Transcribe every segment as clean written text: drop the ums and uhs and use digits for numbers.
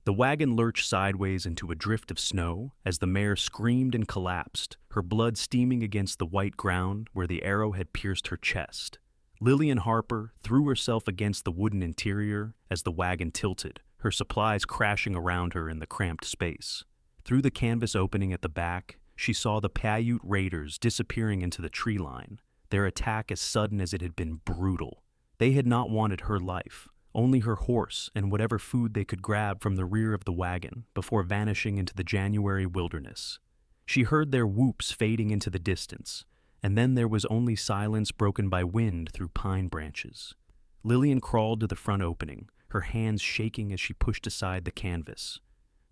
The wagon lurched sideways into a drift of snow as the mare screamed and collapsed, her blood steaming against the white ground where the arrow had pierced her chest. Lillian Harper threw herself against the wooden interior as the wagon tilted, her supplies crashing around her in the cramped space. Through the canvas opening at the back, she saw the Paiute raiders disappearing into the tree line, their attack as sudden as it had been brutal. They had not wanted her life, only her horse and whatever food they could grab from the rear of the wagon before vanishing into the January wilderness. She heard their whoops fading into the distance, and then there was only silence broken by wind through pine branches. Lillian crawled to the front opening, her hands shaking as she pushed aside the canvas.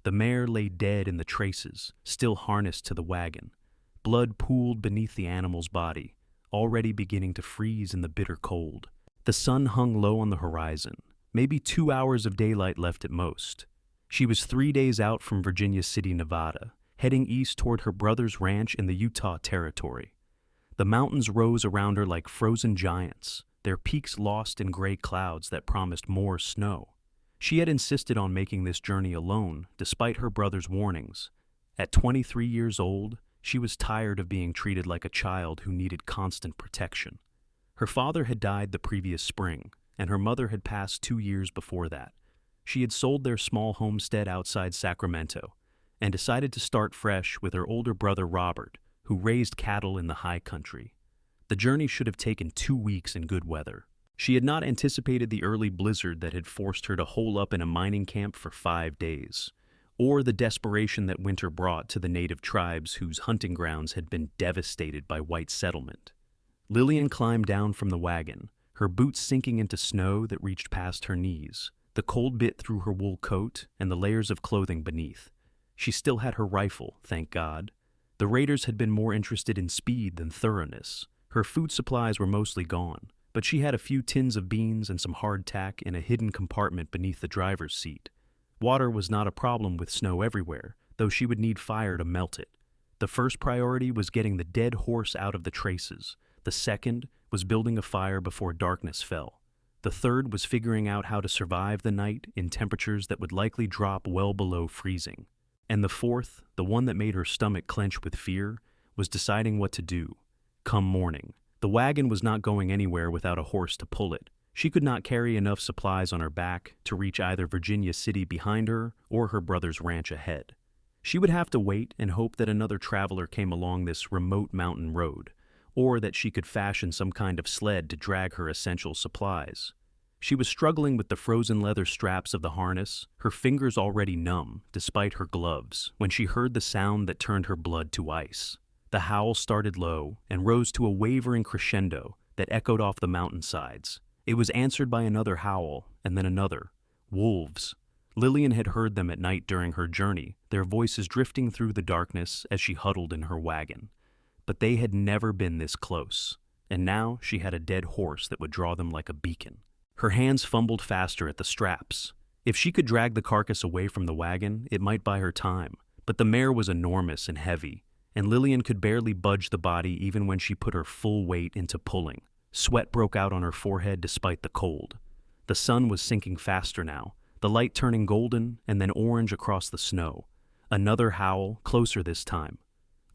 The mare lay dead in the traces, still harnessed to the wagon. Blood pooled beneath the animal's body, already beginning to freeze in the bitter cold. The sun hung low on the horizon, maybe 2 hours of daylight left at most. She was 3 days out from Virginia City, Nevada, heading east toward her brother's ranch in the Utah Territory. The mountains rose around her like frozen giants, their peaks lost in gray clouds that promised more snow. She had insisted on making this journey alone, despite her brother's warnings. At 23 years old, she was tired of being treated like a child who needed constant protection. Her father had died the previous spring, and her mother had passed 2 years before that. She had sold their small homestead outside Sacramento and decided to start fresh with her older brother Robert, who raised cattle in the high country. The journey should have taken 2 weeks in good weather. She had not anticipated the early blizzard that had forced her to hole up in a mining camp for 5 days, or the desperation that winter brought to the native tribes whose hunting grounds had been devastated by white settlement. Lillian climbed down from the wagon, her boots sinking into snow that reached past her knees. The cold bit through her wool coat and the layers of clothing beneath. She still had her rifle, thank God. The raiders had been more interested in speed than thoroughness. Her food supplies were mostly gone, but she had a few tins of beans and some hardtack in a hidden compartment beneath the driver's seat. Water was not a problem with snow everywhere, though she would need fire to melt it. The first priority was getting the dead horse out of the traces. The second was building a fire before darkness fell. The third was figuring out how to survive the night in temperatures that would likely drop well below freezing. And the fourth, the one that made her stomach clench with fear, was deciding what to do. Come morning. The wagon was not going anywhere without a horse to pull it. She could not carry enough supplies on her back to reach either Virginia City behind her or her brother's ranch ahead. She would have to wait and hope that another traveler came along this remote mountain road, or that she could fashion some kind of sled to drag her essential supplies. She was struggling with the frozen leather straps of the harness, her fingers already numb, despite her gloves, when she heard the sound that turned her blood to ice. The howl started low and rose to a wavering crescendo that echoed off the mountainsides. It was answered by another howl, and then another. Wolves. Lillian had heard them at night during her journey, their voices drifting through the darkness as she huddled in her wagon. But they had never been this close, and now she had a dead horse that would draw them like a beacon. Her hands fumbled faster at the straps. If she could drag the carcass away from the wagon, it might buy her time, but the mare was enormous and heavy, and Lillian could barely budge the body even when she put her full weight into pulling. Sweat broke out on her forehead despite the cold. The sun was sinking faster now, the light turning golden and then orange across the snow. Another howl, closer this time.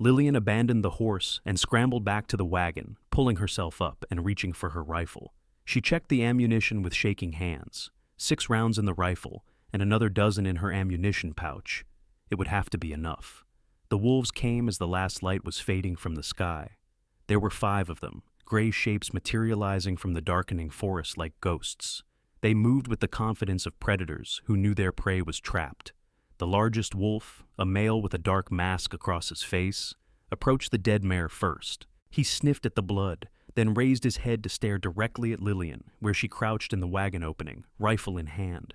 Lillian abandoned the horse and scrambled back to the wagon, pulling herself up and reaching for her rifle. She checked the ammunition with shaking hands. 6 rounds in the rifle and another dozen in her ammunition pouch. It would have to be enough. The wolves came as the last light was fading from the sky. There were 5 of them, gray shapes materializing from the darkening forest like ghosts. They moved with the confidence of predators who knew their prey was trapped. The largest wolf, a male with a dark mask across his face, approached the dead mare first. He sniffed at the blood, then raised his head to stare directly at Lillian, where she crouched in the wagon opening, rifle in hand.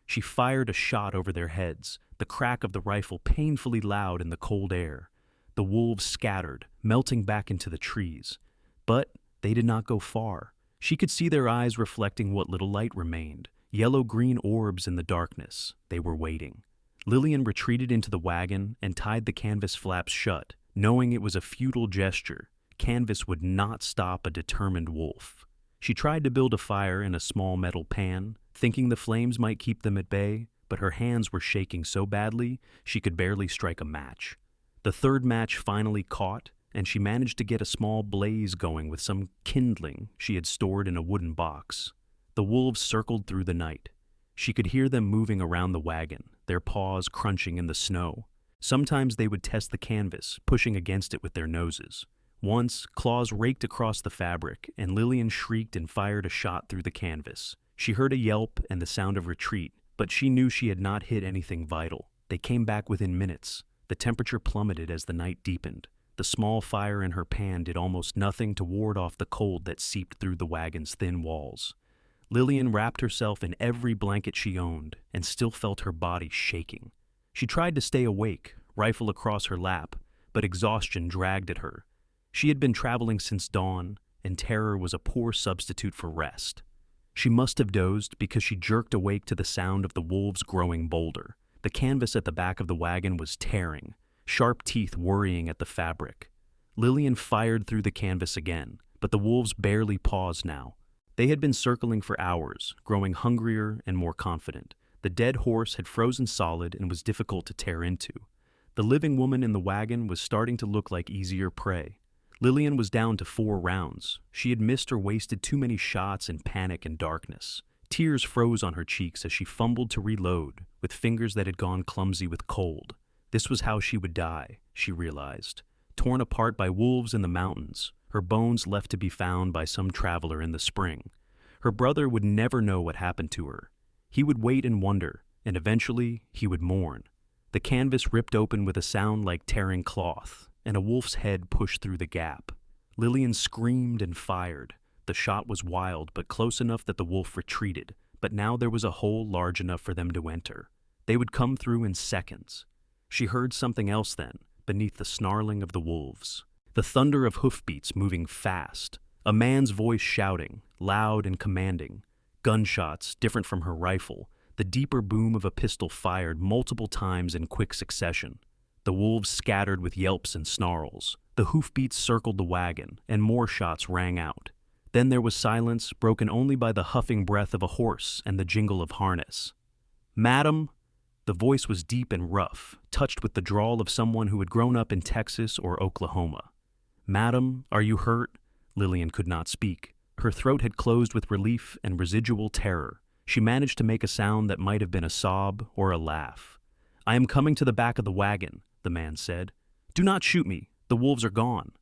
She fired a shot over their heads, the crack of the rifle painfully loud in the cold air. The wolves scattered, melting back into the trees. But they did not go far. She could see their eyes reflecting what little light remained, yellow-green orbs in the darkness. They were waiting. Lillian retreated into the wagon and tied the canvas flaps shut, knowing it was a futile gesture. Canvas would not stop a determined wolf. She tried to build a fire in a small metal pan, thinking the flames might keep them at bay, but her hands were shaking so badly she could barely strike a match. The third match finally caught, and she managed to get a small blaze going with some kindling she had stored in a wooden box. The wolves circled through the night. She could hear them moving around the wagon, their paws crunching in the snow. Sometimes they would test the canvas, pushing against it with their noses. Once, claws raked across the fabric, and Lillian shrieked and fired a shot through the canvas. She heard a yelp and the sound of retreat, but she knew she had not hit anything vital. They came back within minutes. The temperature plummeted as the night deepened. The small fire in her pan did almost nothing to ward off the cold that seeped through the wagon's thin walls. Lillian wrapped herself in every blanket she owned and still felt her body shaking. She tried to stay awake, rifle across her lap, but exhaustion dragged at her. She had been traveling since dawn, and terror was a poor substitute for rest. She must have dozed because she jerked awake to the sound of the wolves growing bolder. The canvas at the back of the wagon was tearing, sharp teeth worrying at the fabric. Lillian fired through the canvas again, but the wolves barely paused now. They had been circling for hours, growing hungrier and more confident. The dead horse had frozen solid and was difficult to tear into. The living woman in the wagon was starting to look like easier prey. Lillian was down to 4 rounds. She had missed or wasted too many shots in panic and darkness. Tears froze on her cheeks as she fumbled to reload, with fingers that had gone clumsy with cold. This was how she would die, she realized. Torn apart by wolves in the mountains, her bones left to be found by some traveler in the spring. Her brother would never know what happened to her. He would wait and wonder, and eventually he would mourn. The canvas ripped open with a sound like tearing cloth, and a wolf's head pushed through the gap. Lillian screamed and fired. The shot was wild, but close enough that the wolf retreated, but now there was a hole large enough for them to enter. They would come through in seconds. She heard something else then, beneath the snarling of the wolves. The thunder of hoofbeats moving fast. A man's voice shouting, loud and commanding. Gunshots, different from her rifle. The deeper boom of a pistol fired multiple times in quick succession. The wolves scattered with yelps and snarls. The hoofbeats circled the wagon, and more shots rang out. Then there was silence, broken only by the huffing breath of a horse and the jingle of harness. "Madam!" The voice was deep and rough, touched with the drawl of someone who had grown up in Texas or Oklahoma. "Madam, are you hurt?" Lillian could not speak. Her throat had closed with relief and residual terror. She managed to make a sound that might have been a sob or a laugh. "I am coming to the back of the wagon," the man said. "Do not shoot me. The wolves are gone."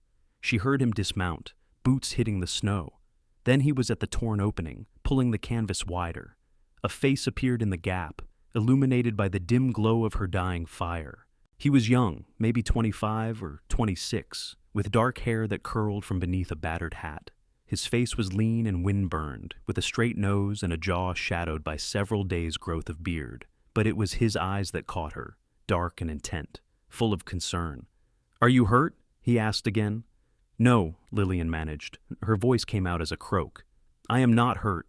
She heard him dismount, boots hitting the snow. Then he was at the torn opening, pulling the canvas wider. A face appeared in the gap, illuminated by the dim glow of her dying fire. He was young, maybe 25 or 26, with dark hair that curled from beneath a battered hat. His face was lean and wind-burned, with a straight nose and a jaw shadowed by several days' growth of beard. But it was his eyes that caught her, dark and intent, full of concern. "Are you hurt?" he asked again. "No," Lillian managed. Her voice came out as a croak. "I am not hurt."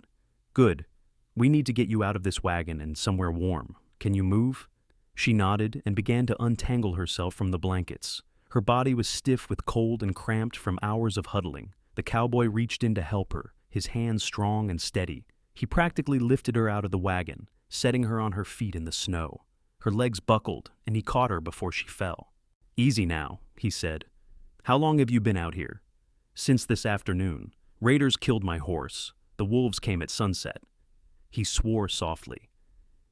"Good. We need to get you out of this wagon and somewhere warm. Can you move?" She nodded and began to untangle herself from the blankets. Her body was stiff with cold and cramped from hours of huddling. The cowboy reached in to help her, his hands strong and steady. He practically lifted her out of the wagon, setting her on her feet in the snow. Her legs buckled, and he caught her before she fell. "Easy now," he said. "How long have you been out here?" "Since this afternoon. Raiders killed my horse. The wolves came at sunset." He swore softly.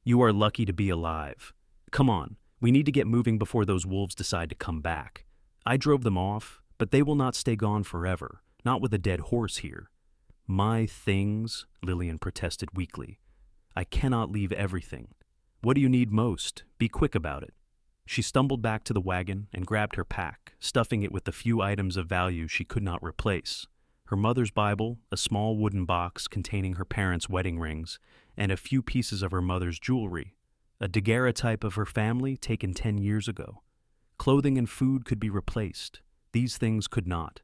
"You are lucky to be alive. Come on, we need to get moving before those wolves decide to come back. I drove them off, but they will not stay gone forever, not with a dead horse here." "My things," Lillian protested weakly. "I cannot leave everything. What do you need most? Be quick about it." She stumbled back to the wagon and grabbed her pack, stuffing it with the few items of value she could not replace. Her mother's Bible, a small wooden box containing her parents' wedding rings, and a few pieces of her mother's jewelry. A daguerreotype of her family taken 10 years ago. Clothing and food could be replaced. These things could not.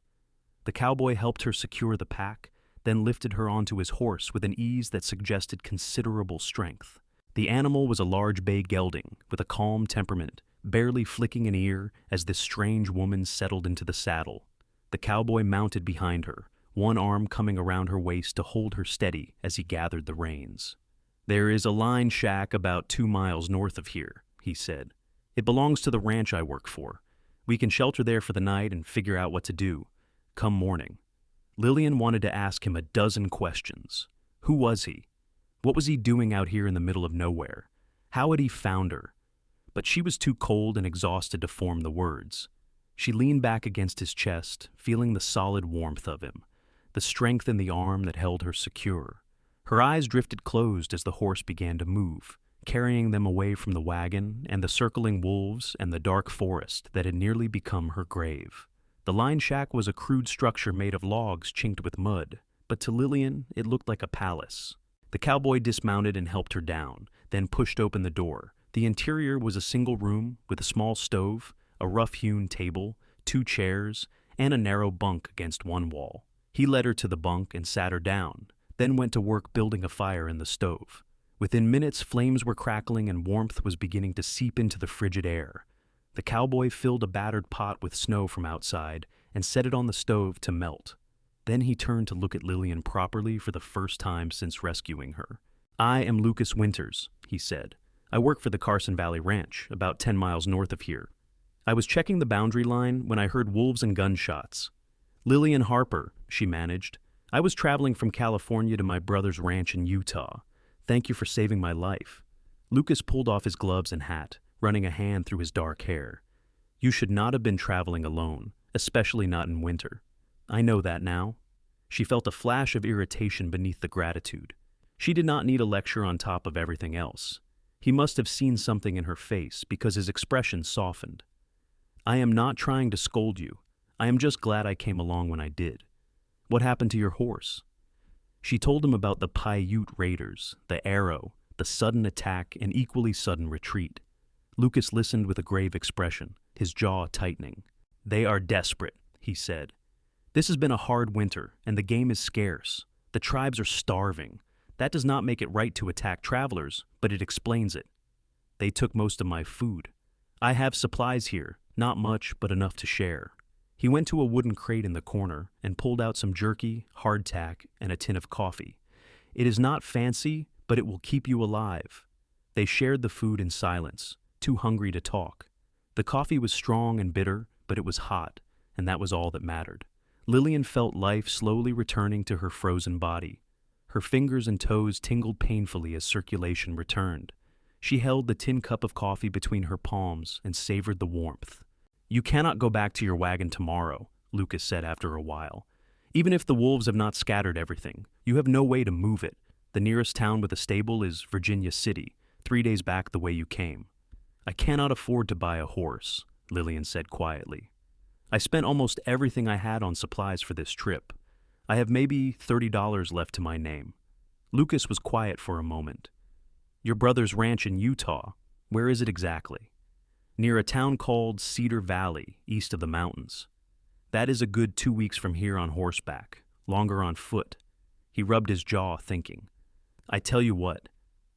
The cowboy helped her secure the pack, then lifted her onto his horse with an ease that suggested considerable strength. The animal was a large bay gelding with a calm temperament, barely flicking an ear as this strange woman settled into the saddle. The cowboy mounted behind her, one arm coming around her waist to hold her steady as he gathered the reins. "There is a line shack about 2 miles north of here," he said. "It belongs to the ranch I work for. We can shelter there for the night and figure out what to do, come morning." Lillian wanted to ask him a dozen questions. Who was he? What was he doing out here in the middle of nowhere? How had he found her? But she was too cold and exhausted to form the words. She leaned back against his chest, feeling the solid warmth of him, the strength in the arm that held her secure. Her eyes drifted closed as the horse began to move, carrying them away from the wagon and the circling wolves and the dark forest that had nearly become her grave. The line shack was a crude structure made of logs chinked with mud, but to Lillian it looked like a palace. The cowboy dismounted and helped her down, then pushed open the door. The interior was a single room with a small stove, a rough-hewn table, 2 chairs, and a narrow bunk against one wall. He led her to the bunk and sat her down, then went to work building a fire in the stove. Within minutes, flames were crackling and warmth was beginning to seep into the frigid air. The cowboy filled a battered pot with snow from outside and set it on the stove to melt. Then he turned to look at Lillian properly for the first time since rescuing her. "I am Lucas Winters," he said. "I work for the Carson Valley Ranch, about 10 miles north of here. I was checking the boundary line when I heard wolves and gunshots." "Lillian Harper," she managed. "I was traveling from California to my brother's ranch in Utah. Thank you for saving my life." Lucas pulled off his gloves and hat, running a hand through his dark hair. "You should not have been traveling alone, especially not in winter. I know that now." She felt a flash of irritation beneath the gratitude. She did not need a lecture on top of everything else. He must have seen something in her face because his expression softened. "I am not trying to scold you. I am just glad I came along when I did. What happened to your horse?" She told him about the Paiute raiders, the arrow, the sudden attack, and equally sudden retreat. Lucas listened with a grave expression, his jaw tightening. "They are desperate," he said. "This has been a hard winter, and the game is scarce. The tribes are starving. That does not make it right to attack travelers, but it explains it. They took most of my food. I have supplies here, not much, but enough to share." He went to a wooden crate in the corner and pulled out some jerky, hardtack, and a tin of coffee. "It is not fancy, but it will keep you alive." They shared the food in silence, too hungry to talk. The coffee was strong and bitter, but it was hot, and that was all that mattered. Lillian felt life slowly returning to her frozen body. Her fingers and toes tingled painfully as circulation returned. She held the tin cup of coffee between her palms and savored the warmth. "You cannot go back to your wagon tomorrow," Lucas said after a while. "Even if the wolves have not scattered everything, you have no way to move it. The nearest town with a stable is Virginia City, 3 days back the way you came." "I cannot afford to buy a horse," Lillian said quietly. "I spent almost everything I had on supplies for this trip. I have maybe $30 left to my name." Lucas was quiet for a moment. "Your brother's ranch in Utah, where is it exactly?" "Near a town called Cedar Valley, east of the mountains. That is a good 2 weeks from here on horseback, longer on foot." He rubbed his jaw, thinking. "I tell you what,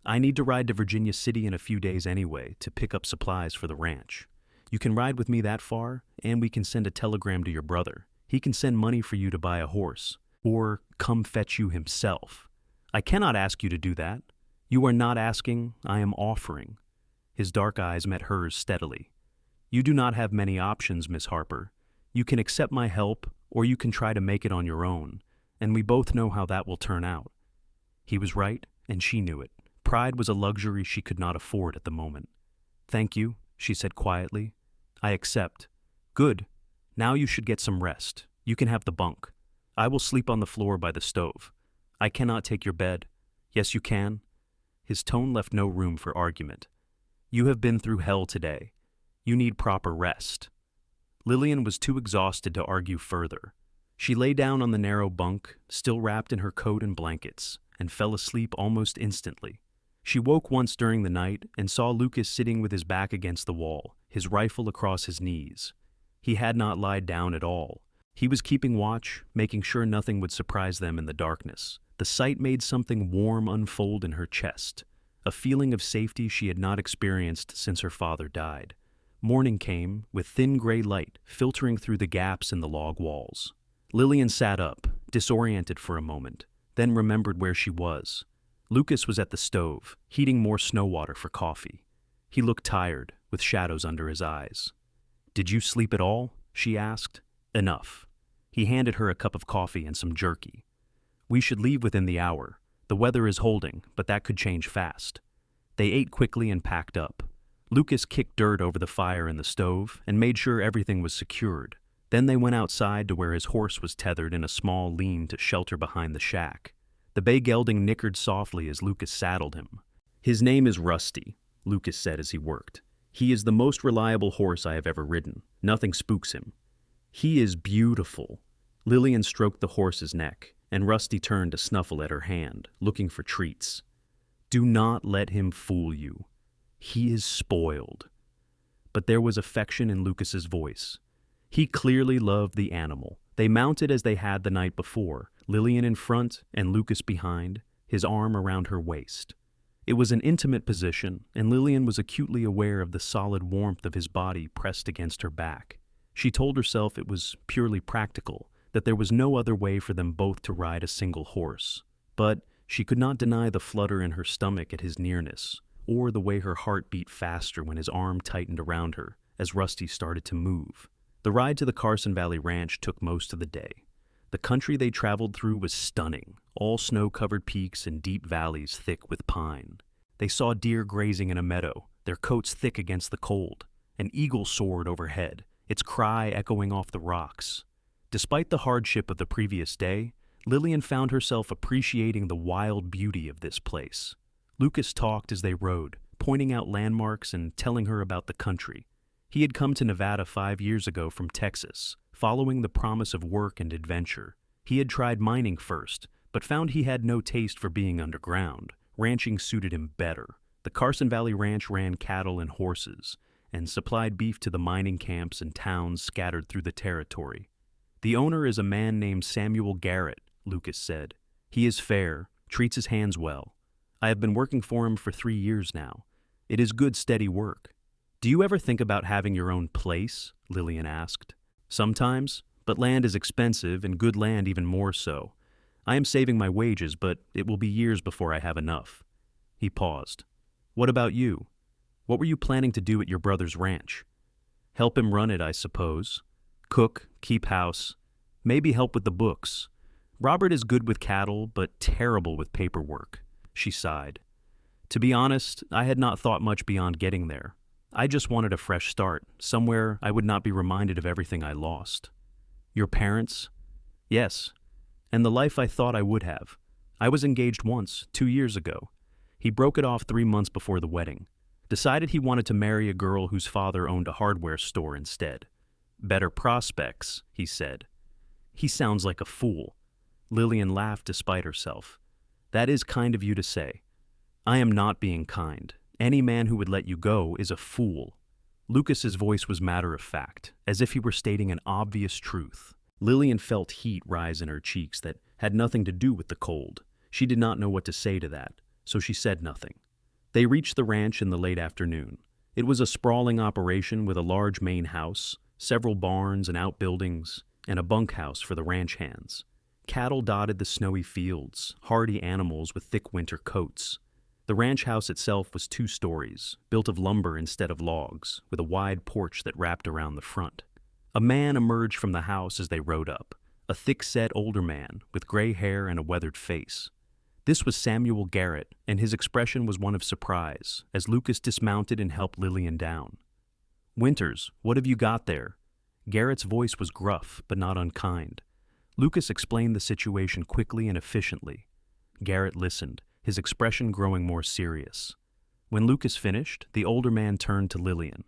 I need to ride to Virginia City in a few days anyway to pick up supplies for the ranch. You can ride with me that far, and we can send a telegram to your brother. He can send money for you to buy a horse, or come fetch you himself. I cannot ask you to do that. You are not asking, I am offering." His dark eyes met hers steadily. "You do not have many options, Miss Harper. You can accept my help, or you can try to make it on your own, and we both know how that will turn out." He was right, and she knew it. Pride was a luxury she could not afford at the moment. "Thank you," she said quietly. "I accept." "Good. Now you should get some rest. You can have the bunk. I will sleep on the floor by the stove. I cannot take your bed." "Yes, you can." His tone left no room for argument. "You have been through hell today. You need proper rest." Lillian was too exhausted to argue further. She lay down on the narrow bunk, still wrapped in her coat and blankets, and fell asleep almost instantly. She woke once during the night and saw Lucas sitting with his back against the wall, his rifle across his knees. He had not lied down at all. He was keeping watch, making sure nothing would surprise them in the darkness. The sight made something warm unfold in her chest, a feeling of safety she had not experienced since her father died. Morning came, with thin gray light filtering through the gaps in the log walls. Lillian sat up, disoriented for a moment, then remembered where she was. Lucas was at the stove, heating more snow water for coffee. He looked tired, with shadows under his eyes. "Did you sleep at all?" she asked. "Enough." He handed her a cup of coffee and some jerky. "We should leave within the hour. The weather is holding, but that could change fast." They ate quickly and packed up. Lucas kicked dirt over the fire in the stove and made sure everything was secured. Then they went outside to where his horse was tethered in a small lean to shelter behind the shack. The bay gelding nickered softly as Lucas saddled him. "His name is Rusty," Lucas said as he worked. "He is the most reliable horse I have ever ridden. Nothing spooks him." "He is beautiful." Lillian stroked the horse's neck, and Rusty turned to snuffle at her hand, looking for treats. "Do not let him fool you. He is spoiled." But there was affection in Lucas's voice. He clearly loved the animal. They mounted as they had the night before, Lillian in front and Lucas behind, his arm around her waist. It was an intimate position, and Lillian was acutely aware of the solid warmth of his body pressed against her back. She told herself it was purely practical, that there was no other way for them both to ride a single horse. But she could not deny the flutter in her stomach at his nearness, or the way her heart beat faster when his arm tightened around her as Rusty started to move. The ride to the Carson Valley Ranch took most of the day. The country they traveled through was stunning, all snow-covered peaks and deep valleys thick with pine. They saw deer grazing in a meadow, their coats thick against the cold. An eagle soared overhead, its cry echoing off the rocks. Despite the hardship of the previous day, Lillian found herself appreciating the wild beauty of this place. Lucas talked as they rode, pointing out landmarks and telling her about the country. He had come to Nevada 5 years ago from Texas, following the promise of work and adventure. He had tried mining first, but found he had no taste for being underground. Ranching suited him better. The Carson Valley Ranch ran cattle and horses, and supplied beef to the mining camps and towns scattered through the territory. "The owner is a man named Samuel Garrett," Lucas said. "He is fair, treats his hands well. I have been working for him for 3 years now. It is good, steady work." "Do you ever think about having your own place?" Lillian asked. "Sometimes, but land is expensive and good land even more so. I am saving my wages, but it will be years before I have enough." He paused. "What about you? What were you planning to do at your brother's ranch?" "Help him run it, I suppose. Cook, keep house, maybe help with the books. Robert is good with cattle, but terrible with paperwork." She sighed. "To be honest, I had not thought much beyond getting there. I just wanted a fresh start, somewhere I would not be reminded of everything I lost." "Your parents?" "Yes, and the life I thought I would have. I was engaged once, 2 years ago. He broke it off 3 months before the wedding. Decided he wanted to marry a girl whose father owned a hardware store instead. Better prospects, he said." "He sounds like a fool." Lillian laughed despite herself. "That is kind of you to say. I am not being kind. Any man who would let you go is a fool." Lucas's voice was matter-of-fact, as if he were stating an obvious truth. Lillian felt heat rise in her cheeks that had nothing to do with the cold. She did not know what to say to that, so she said nothing. They reached the ranch in the late afternoon. It was a sprawling operation with a large main house, several barns and outbuildings, and a bunkhouse for the ranch hands. Cattle dotted the snowy fields, hardy animals with thick winter coats. The ranch house itself was 2 stories, built of lumber instead of logs, with a wide porch that wrapped around the front. A man emerged from the house as they rode up, a thick-set older man with gray hair and a weathered face. This was Samuel Garrett, and his expression was one of surprise, as Lucas dismounted and helped Lillian down. "Winters, what have you got there?" Garrett's voice was gruff, but not unkind. Lucas explained the situation quickly and efficiently. Garrett listened, his expression growing more serious. When Lucas finished, the older man turned to Lillian.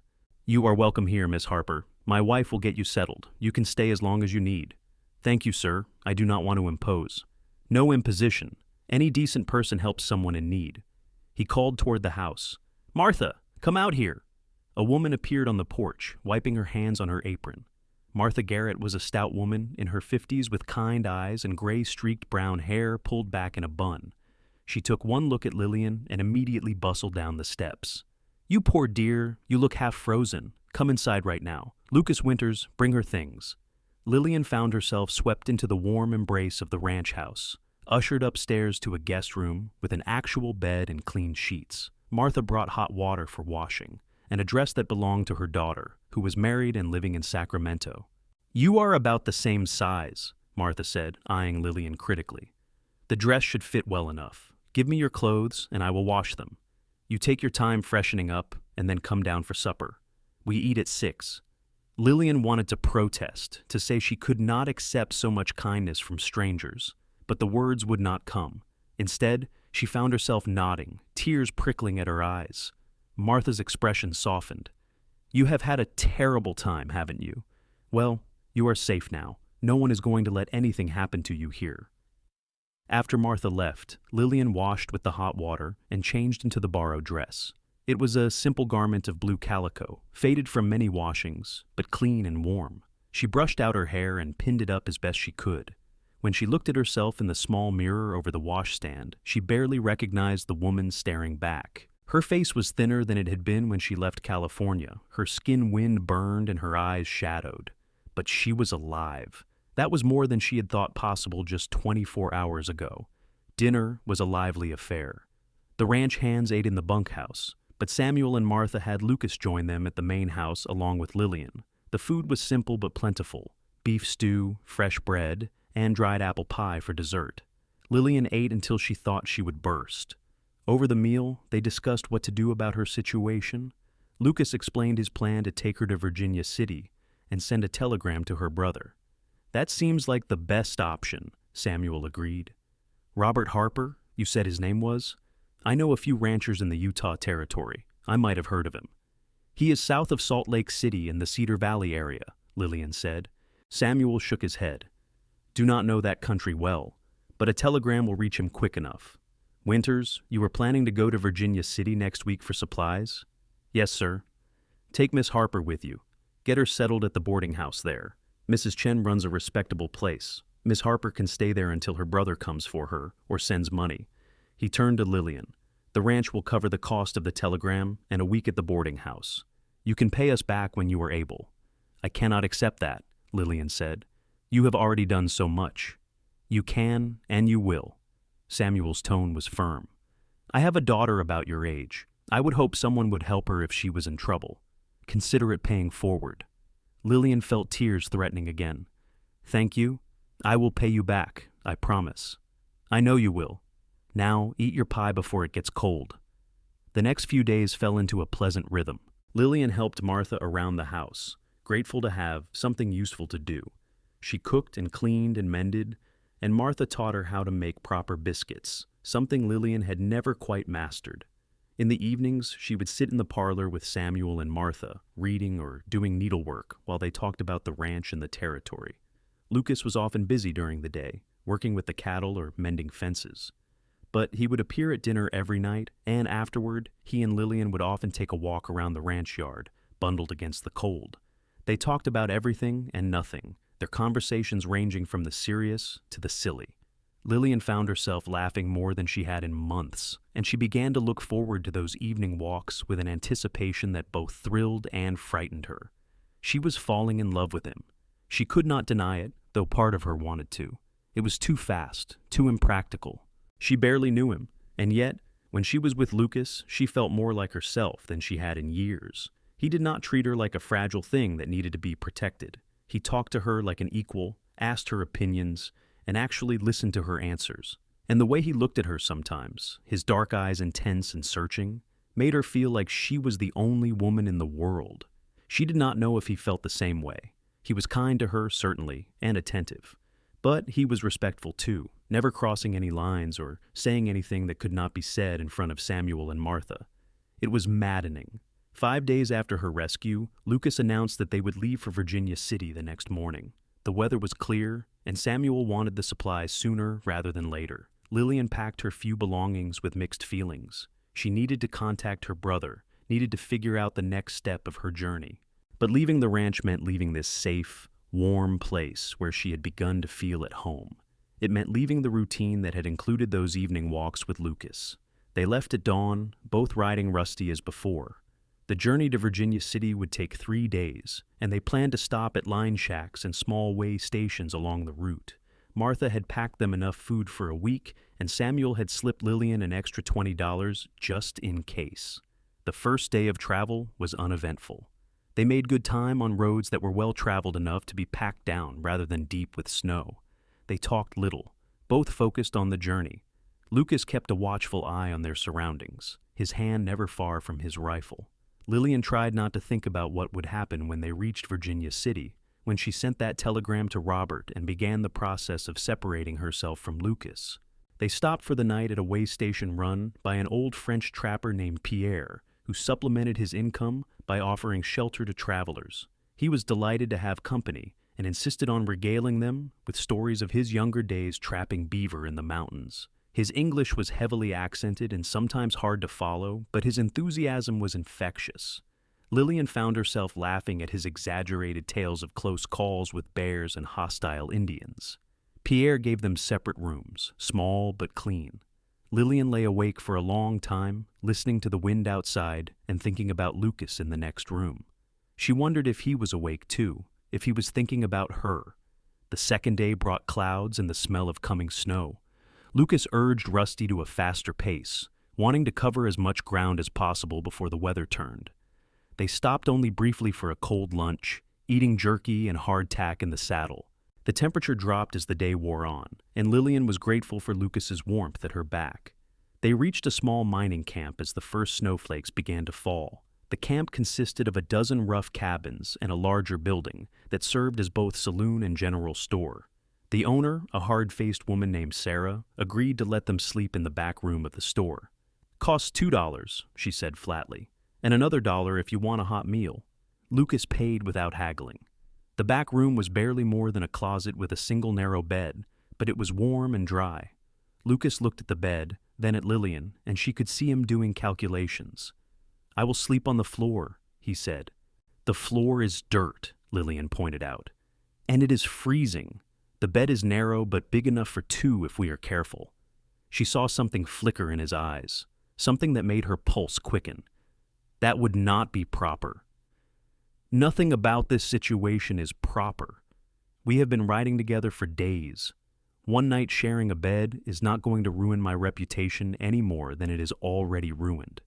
"You are welcome here, Miss Harper. My wife will get you settled. You can stay as long as you need." "Thank you, sir. I do not want to impose." "No imposition. Any decent person helps someone in need." He called toward the house. "Martha, come out here." A woman appeared on the porch, wiping her hands on her apron. Martha Garrett was a stout woman in her 50s with kind eyes and gray-streaked brown hair pulled back in a bun. She took one look at Lillian and immediately bustled down the steps. "You poor dear, you look half frozen. Come inside right now. Lucas Winters, bring her things." Lillian found herself swept into the warm embrace of the ranch house. Ushered upstairs to a guest room with an actual bed and clean sheets, Martha brought hot water for washing and a dress that belonged to her daughter, who was married and living in Sacramento. "You are about the same size," Martha said, eyeing Lillian critically. "The dress should fit well enough. Give me your clothes and I will wash them. You take your time freshening up and then come down for supper. We eat at 6. Lillian wanted to protest, to say she could not accept so much kindness from strangers, but the words would not come. Instead, she found herself nodding, tears prickling at her eyes. Martha's expression softened. "You have had a terrible time, haven't you? Well, you are safe now. No one is going to let anything happen to you here." After Martha left, Lillian washed with the hot water and changed into the borrowed dress. It was a simple garment of blue calico, faded from many washings, but clean and warm. She brushed out her hair and pinned it up as best she could. When she looked at herself in the small mirror over the washstand, she barely recognized the woman staring back. Her face was thinner than it had been when she left California, her skin wind-burned and her eyes shadowed. But she was alive. That was more than she had thought possible just 24 hours ago. Dinner was a lively affair. The ranch hands ate in the bunkhouse, but Samuel and Martha had Lucas join them at the main house along with Lillian. The food was simple but plentiful: beef stew, fresh bread, and dried apple pie for dessert. Lillian ate until she thought she would burst. Over the meal, they discussed what to do about her situation. Lucas explained his plan to take her to Virginia City and send a telegram to her brother. "That seems like the best option," Samuel agreed. "Robert Harper, you said his name was? I know a few ranchers in the Utah Territory. I might have heard of him." "He is south of Salt Lake City in the Cedar Valley area," Lillian said. Samuel shook his head. "Do not know that country well, but a telegram will reach him quick enough. Winters, you were planning to go to Virginia City next week for supplies?" "Yes, sir." "Take Miss Harper with you. Get her settled at the boarding house there. Mrs. Chen runs a respectable place. Miss Harper can stay there until her brother comes for her or sends money." He turned to Lillian. "The ranch will cover the cost of the telegram and a week at the boarding house. You can pay us back when you are able." "I cannot accept that," Lillian said. "You have already done so much." "You can and you will." Samuel's tone was firm. "I have a daughter about your age. I would hope someone would help her if she was in trouble. Consider it paying forward." Lillian felt tears threatening again. "Thank you. I will pay you back, I promise." "I know you will. Now eat your pie before it gets cold." The next few days fell into a pleasant rhythm. Lillian helped Martha around the house, grateful to have something useful to do. She cooked and cleaned and mended, and Martha taught her how to make proper biscuits, something Lillian had never quite mastered. In the evenings, she would sit in the parlor with Samuel and Martha, reading or doing needlework while they talked about the ranch and the territory. Lucas was often busy during the day, working with the cattle or mending fences. But he would appear at dinner every night, and afterward, he and Lillian would often take a walk around the ranch yard, bundled against the cold. They talked about everything and nothing, their conversations ranging from the serious to the silly. Lillian found herself laughing more than she had in months, and she began to look forward to those evening walks with an anticipation that both thrilled and frightened her. She was falling in love with him. She could not deny it, though part of her wanted to. It was too fast, too impractical. She barely knew him, and yet, when she was with Lucas, she felt more like herself than she had in years. He did not treat her like a fragile thing that needed to be protected. He talked to her like an equal, asked her opinions, and actually listened to her answers. And the way he looked at her sometimes, his dark eyes intense and searching, made her feel like she was the only woman in the world. She did not know if he felt the same way. He was kind to her, certainly, and attentive. But he was respectful too, never crossing any lines or saying anything that could not be said in front of Samuel and Martha. It was maddening. 5 days after her rescue, Lucas announced that they would leave for Virginia City the next morning. The weather was clear, and Samuel wanted the supplies sooner rather than later. Lillian packed her few belongings with mixed feelings. She needed to contact her brother, needed to figure out the next step of her journey. But leaving the ranch meant leaving this safe, warm place where she had begun to feel at home. It meant leaving the routine that had included those evening walks with Lucas. They left at dawn, both riding rusty as before. The journey to Virginia City would take 3 days, and they planned to stop at line shacks and small way stations along the route. Martha had packed them enough food for a week, and Samuel had slipped Lillian an extra $20 just in case. The first day of travel was uneventful. They made good time on roads that were well-traveled enough to be packed down rather than deep with snow. They talked little, both focused on the journey. Lucas kept a watchful eye on their surroundings, his hand never far from his rifle. Lillian tried not to think about what would happen when they reached Virginia City, when she sent that telegram to Robert and began the process of separating herself from Lucas. They stopped for the night at a way station run by an old French trapper named Pierre, who supplemented his income by offering shelter to travelers. He was delighted to have company and insisted on regaling them with stories of his younger days trapping beaver in the mountains. His English was heavily accented and sometimes hard to follow, but his enthusiasm was infectious. Lillian found herself laughing at his exaggerated tales of close calls with bears and hostile Indians. Pierre gave them separate rooms, small but clean. Lillian lay awake for a long time, listening to the wind outside and thinking about Lucas in the next room. She wondered if he was awake too, if he was thinking about her. The second day brought clouds and the smell of coming snow. Lucas urged Rusty to a faster pace, wanting to cover as much ground as possible before the weather turned. They stopped only briefly for a cold lunch, eating jerky and hardtack in the saddle. The temperature dropped as the day wore on, and Lillian was grateful for Lucas's warmth at her back. They reached a small mining camp as the first snowflakes began to fall. The camp consisted of a dozen rough cabins and a larger building that served as both saloon and general store. The owner, a hard-faced woman named Sarah, agreed to let them sleep in the back room of the store. "Costs $2, she said flatly, "and another $1 if you want a hot meal." Lucas paid without haggling. The back room was barely more than a closet with a single narrow bed, but it was warm and dry. Lucas looked at the bed, then at Lillian, and she could see him doing calculations. "I will sleep on the floor," he said. "The floor is dirt," Lillian pointed out. "And it is freezing. The bed is narrow but big enough for two if we are careful." She saw something flicker in his eyes, something that made her pulse quicken. That would not be proper. "Nothing about this situation is proper. We have been riding together for days. One night sharing a bed is not going to ruin my reputation any more than it is already ruined."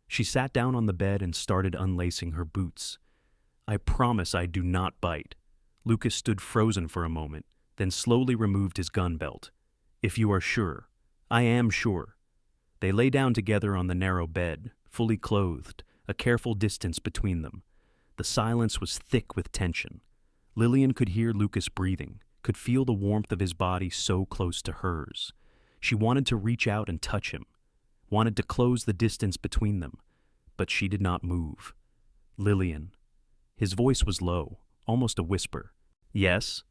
She sat down on the bed and started unlacing her boots. "I promise I do not bite." Lucas stood frozen for a moment, then slowly removed his gun belt. "If you are sure." "I am sure." They lay down together on the narrow bed, fully clothed, a careful distance between them. The silence was thick with tension. Lillian could hear Lucas breathing, could feel the warmth of his body so close to hers. She wanted to reach out and touch him, wanted to close the distance between them, but she did not move. "Lillian." His voice was low, almost a whisper. "Yes?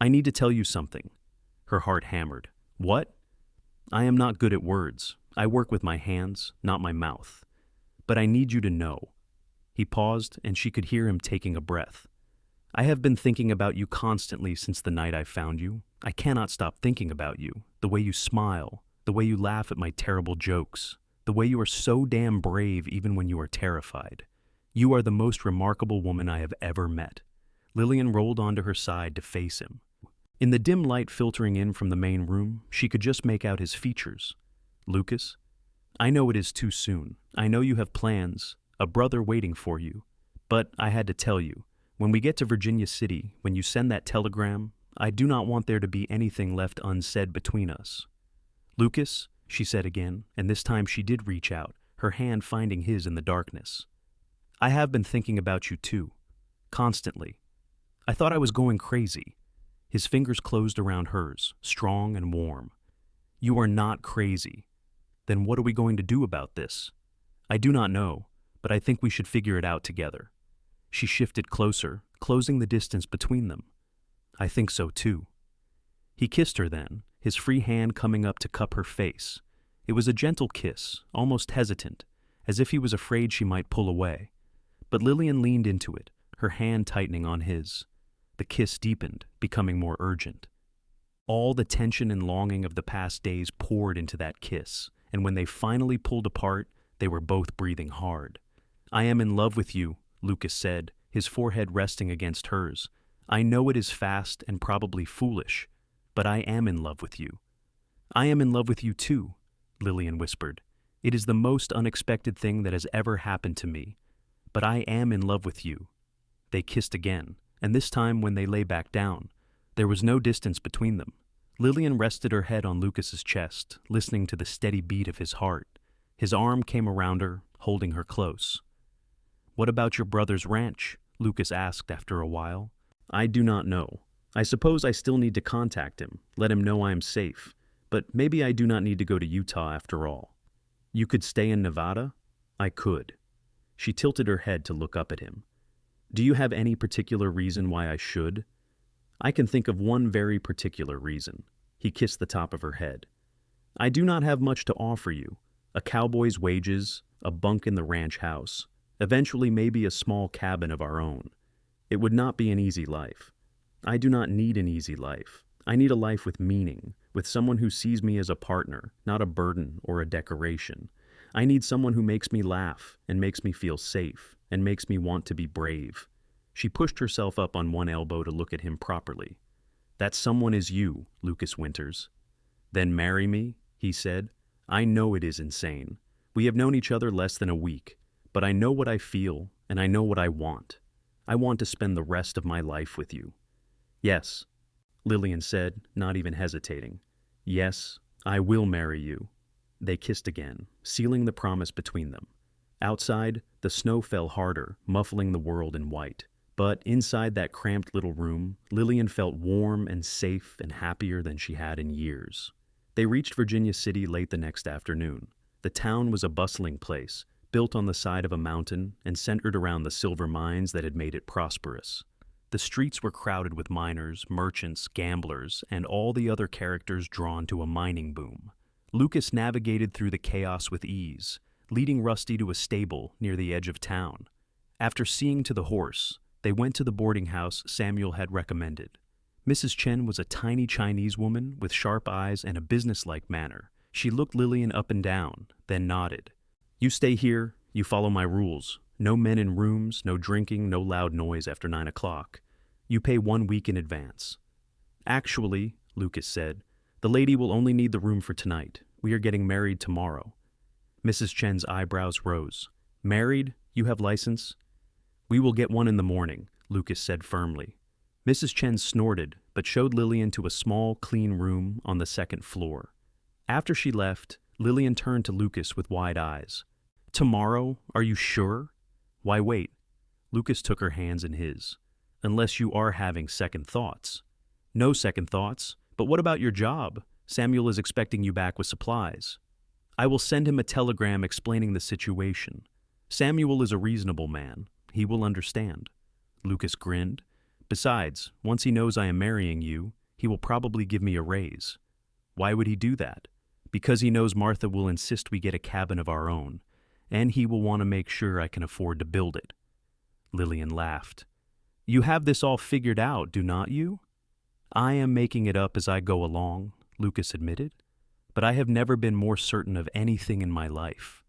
I need to tell you something." Her heart hammered. "What?" "I am not good at words. I work with my hands, not my mouth. But I need you to know." He paused, and she could hear him taking a breath. "I have been thinking about you constantly since the night I found you. I cannot stop thinking about you. The way you smile, the way you laugh at my terrible jokes, the way you are so damn brave even when you are terrified. You are the most remarkable woman I have ever met." Lillian rolled onto her side to face him. In the dim light filtering in from the main room, she could just make out his features. "Lucas, I know it is too soon. I know you have plans, a brother waiting for you. But I had to tell you, when we get to Virginia City, when you send that telegram, I do not want there to be anything left unsaid between us." "Lucas," she said again, and this time she did reach out, her hand finding his in the darkness. "I have been thinking about you too. Constantly. I thought I was going crazy." His fingers closed around hers, strong and warm. "You are not crazy. Then what are we going to do about this?" "I do not know, but I think we should figure it out together." She shifted closer, closing the distance between them. "I think so too." He kissed her then, his free hand coming up to cup her face. It was a gentle kiss, almost hesitant, as if he was afraid she might pull away. But Lillian leaned into it, her hand tightening on his. The kiss deepened, becoming more urgent. All the tension and longing of the past days poured into that kiss, and when they finally pulled apart, they were both breathing hard. "I am in love with you," Lucas said, his forehead resting against hers. "I know it is fast and probably foolish, but but I am in love with you." "I am in love with you too," Lillian whispered. "It is the most unexpected thing that has ever happened to me, but I am in love with you." They kissed again, and this time when they lay back down, there was no distance between them. Lillian rested her head on Lucas's chest, listening to the steady beat of his heart. His arm came around her, holding her close. "What about your brother's ranch?" Lucas asked after a while. "I do not know. I suppose I still need to contact him, let him know I am safe, but maybe I do not need to go to Utah after all." "You could stay in Nevada?" "I could." She tilted her head to look up at him. "Do you have any particular reason why I should?" "I can think of one very particular reason." He kissed the top of her head. "I do not have much to offer you. A cowboy's wages, a bunk in the ranch house, eventually maybe a small cabin of our own. It would not be an easy life. I do not need an easy life. I need a life with meaning, with someone who sees me as a partner, not a burden or a decoration. I need someone who makes me laugh and makes me feel safe and makes me want to be brave." She pushed herself up on one elbow to look at him properly. "That someone is you, Lucas Winters." "Then marry me," he said. "I know it is insane. We have known each other less than a week, but I know what I feel and I know what I want. I want to spend the rest of my life with you." "Yes," Lillian said, not even hesitating. "Yes, I will marry you." They kissed again, sealing the promise between them. Outside, the snow fell harder, muffling the world in white. But inside that cramped little room, Lillian felt warm and safe and happier than she had in years. They reached Virginia City late the next afternoon. The town was a bustling place, built on the side of a mountain and centered around the silver mines that had made it prosperous. The streets were crowded with miners, merchants, gamblers, and all the other characters drawn to a mining boom. Lucas navigated through the chaos with ease, leading Rusty to a stable near the edge of town. After seeing to the horse, they went to the boarding house Samuel had recommended. Mrs. Chen was a tiny Chinese woman with sharp eyes and a businesslike manner. She looked Lillian up and down, then nodded. "You stay here, you follow my rules. No men in rooms, no drinking, no loud noise after 9 o'clock. You pay 1 week in advance." "Actually," Lucas said, "the lady will only need the room for tonight. We are getting married tomorrow." Mrs. Chen's eyebrows rose. "Married? You have license?" "We will get one in the morning," Lucas said firmly. Mrs. Chen snorted, but showed Lillian to a small, clean room on the second floor. After she left, Lillian turned to Lucas with wide eyes. "Tomorrow? Are you sure?" "Why wait?" Lucas took her hands in his. "Unless you are having second thoughts." "No second thoughts. But what about your job? Samuel is expecting you back with supplies." "I will send him a telegram explaining the situation. Samuel is a reasonable man. He will understand." Lucas grinned. "Besides, once he knows I am marrying you, he will probably give me a raise." "Why would he do that?" "Because he knows Martha will insist we get a cabin of our own, and he will want to make sure I can afford to build it." Lillian laughed. "You have this all figured out, do not you?" "I am making it up as I go along," Lucas admitted, "but I have never been more certain of anything in my life."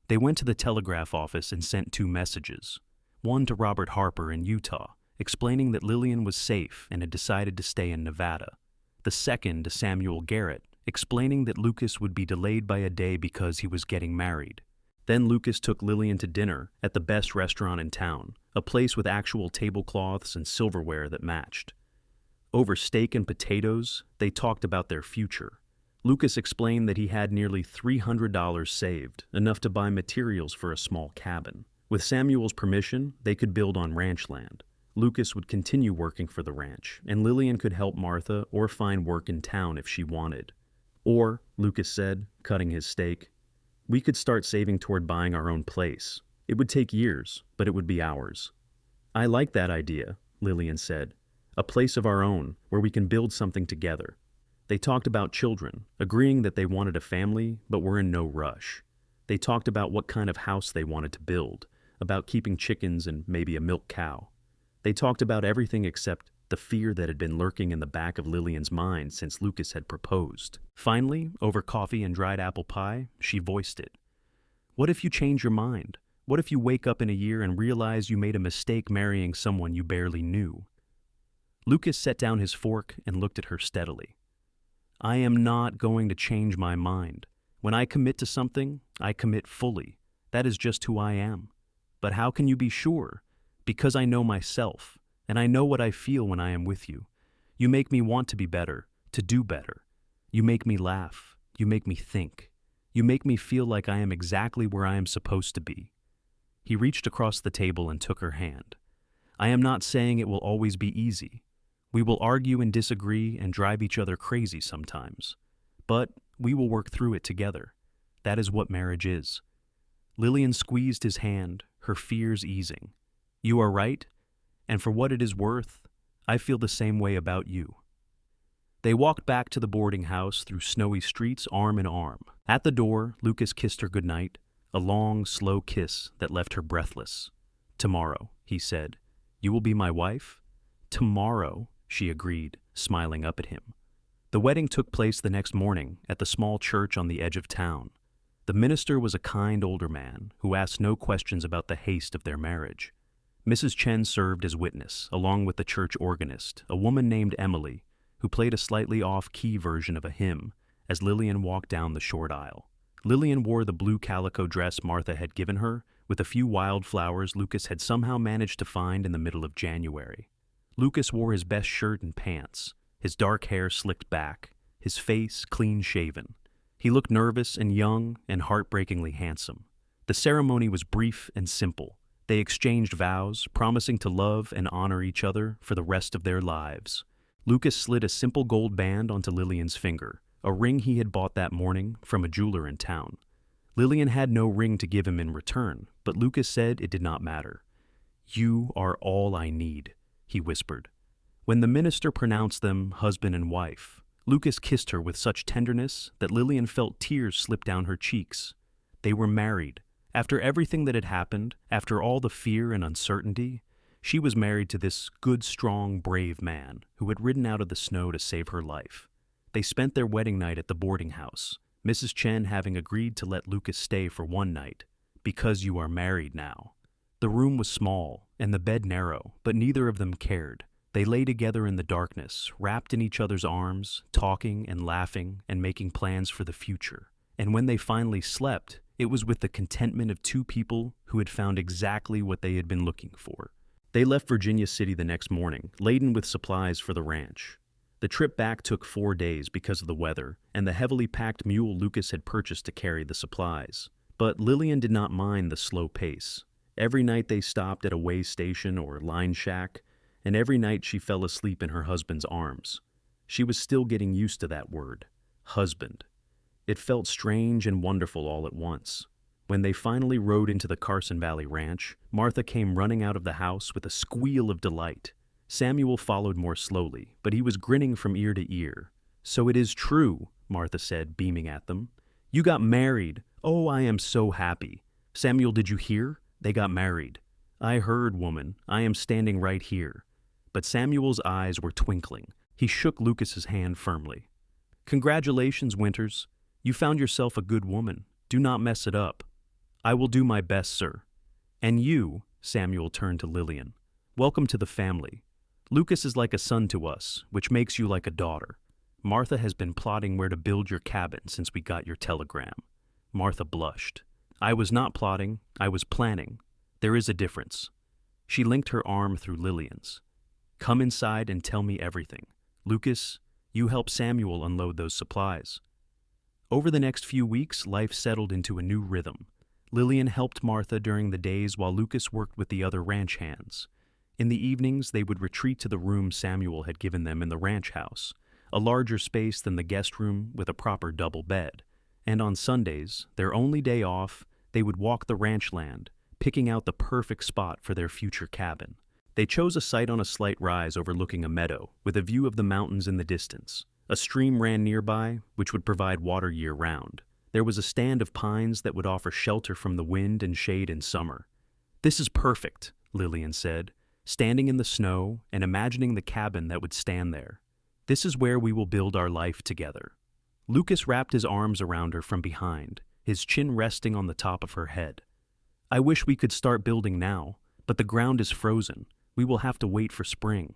They went to the telegraph office and sent 2 messages, one to Robert Harper in Utah, explaining that Lillian was safe and had decided to stay in Nevada. The second to Samuel Garrett, explaining that Lucas would be delayed by a day because he was getting married. Then Lucas took Lillian to dinner at the best restaurant in town, a place with actual tablecloths and silverware that matched. Over steak and potatoes, they talked about their future. Lucas explained that he had nearly $300 saved, enough to buy materials for a small cabin. With Samuel's permission, they could build on ranch land. Lucas would continue working for the ranch, and Lillian could help Martha or find work in town if she wanted. Or, Lucas said, cutting his steak, we could start saving toward buying our own place. It would take years, but it would be ours. I like that idea, Lillian said. A place of our own, where we can build something together. They talked about children, agreeing that they wanted a family, but were in no rush. They talked about what kind of house they wanted to build, about keeping chickens and maybe a milk cow. They talked about everything except the fear that had been lurking in the back of Lillian's mind since Lucas had proposed. Finally, over coffee and dried apple pie, she voiced it. What if you change your mind? What if you wake up in a year and realize you made a mistake marrying someone you barely knew? Lucas set down his fork and looked at her steadily. I am not going to change my mind. When I commit to something, I commit fully. That is just who I am. But how can you be sure? Because I know myself, and I know what I feel when I am with you. You make me want to be better, to do better. You make me laugh. You make me think. You make me feel like I am exactly where I am supposed to be. He reached across the table and took her hand. I am not saying it will always be easy. We will argue and disagree and drive each other crazy sometimes. But we will work through it together. That is what marriage is. Lillian squeezed his hand, her fears easing. You are right, and for what it is worth, I feel the same way about you. They walked back to the boarding house through snowy streets arm in arm. At the door, Lucas kissed her goodnight, a long, slow kiss that left her breathless. Tomorrow, he said. You will be my wife? Tomorrow, she agreed, smiling up at him. The wedding took place the next morning at the small church on the edge of town. The minister was a kind older man who asked no questions about the haste of their marriage. Mrs. Chen served as witness, along with the church organist, a woman named Emily, who played a slightly off-key version of a hymn as Lillian walked down the short aisle. Lillian wore the blue calico dress Martha had given her, with a few wildflowers Lucas had somehow managed to find in the middle of January. Lucas wore his best shirt and pants, his dark hair slicked back, his face clean-shaven. He looked nervous and young and heartbreakingly handsome. The ceremony was brief and simple. They exchanged vows, promising to love and honor each other for the rest of their lives. Lucas slid a simple gold band onto Lillian's finger, a ring he had bought that morning from a jeweler in town. Lillian had no ring to give him in return, but Lucas said it did not matter. You are all I need, he whispered. When the minister pronounced them husband and wife, Lucas kissed her with such tenderness that Lillian felt tears slip down her cheeks. They were married. After everything that had happened, after all the fear and uncertainty, she was married to this good, strong, brave man who had ridden out of the snow to save her life. They spent their wedding night at the boarding house, Mrs. Chen having agreed to let Lucas stay for one night, because you are married now. The room was small and the bed narrow, but neither of them cared. They lay together in the darkness, wrapped in each other's arms, talking and laughing and making plans for the future. And when they finally slept, it was with the contentment of two people who had found exactly what they had been looking for. They left Virginia City the next morning, laden with supplies for the ranch. The trip back took 4 days because of the weather and the heavily packed mule Lucas had purchased to carry the supplies. But Lillian did not mind the slow pace. Every night they stopped at a way station or line shack, and every night she fell asleep in her husband's arms. She was still getting used to that word, husband. It felt strange and wonderful all at once. When they finally rode into the Carson Valley Ranch, Martha came running out of the house with a squeal of delight. Samuel followed more slowly, but he was grinning from ear to ear. So it is true, Martha said, beaming at them. You got married. Oh, I am so happy. Samuel, did you hear? They got married. I heard, woman. I am standing right here. But Samuel's eyes were twinkling. He shook Lucas's hand firmly. Congratulations, Winters. You found yourself a good woman. Do not mess it up. I will do my best, sir. And you, Samuel turned to Lillian. Welcome to the family. Lucas is like a son to us, which makes you like a daughter. Martha has been plotting where to build your cabin since we got your telegram. Martha blushed. I was not plotting, I was planning. There is a difference. She linked her arm through Lillian's. Come inside and tell me everything. Lucas, you help Samuel unload those supplies. Over the next few weeks, life settled into a new rhythm. Lillian helped Martha during the days while Lucas worked with the other ranch hands. In the evenings, they would retreat to the room Samuel had given them in the ranch house, a larger space than the guest room with a proper double bed. And on Sundays, their only day off, they would walk the ranch land, picking out the perfect spot for their future cabin. They chose a site on a slight rise overlooking a meadow, with a view of the mountains in the distance. A stream ran nearby, which would provide water year-round. There was a stand of pines that would offer shelter from the wind and shade in summer. This is perfect, Lillian said, standing in the snow and imagining the cabin that would stand there. This is where we will build our life together. Lucas wrapped his arms around her from behind, his chin resting on the top of her head. I wish we could start building now, but the ground is frozen. We will have to wait for spring.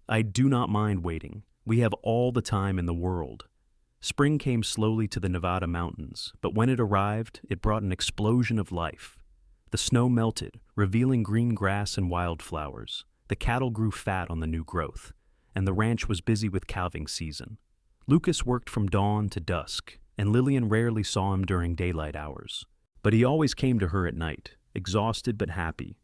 "I do not mind waiting. We have all the time in the world." Spring came slowly to the Nevada mountains, but when it arrived, it brought an explosion of life. The snow melted, revealing green grass and wildflowers. The cattle grew fat on the new growth, and the ranch was busy with calving season. Lucas worked from dawn to dusk, and Lillian rarely saw him during daylight hours. But he always came to her at night, exhausted but happy,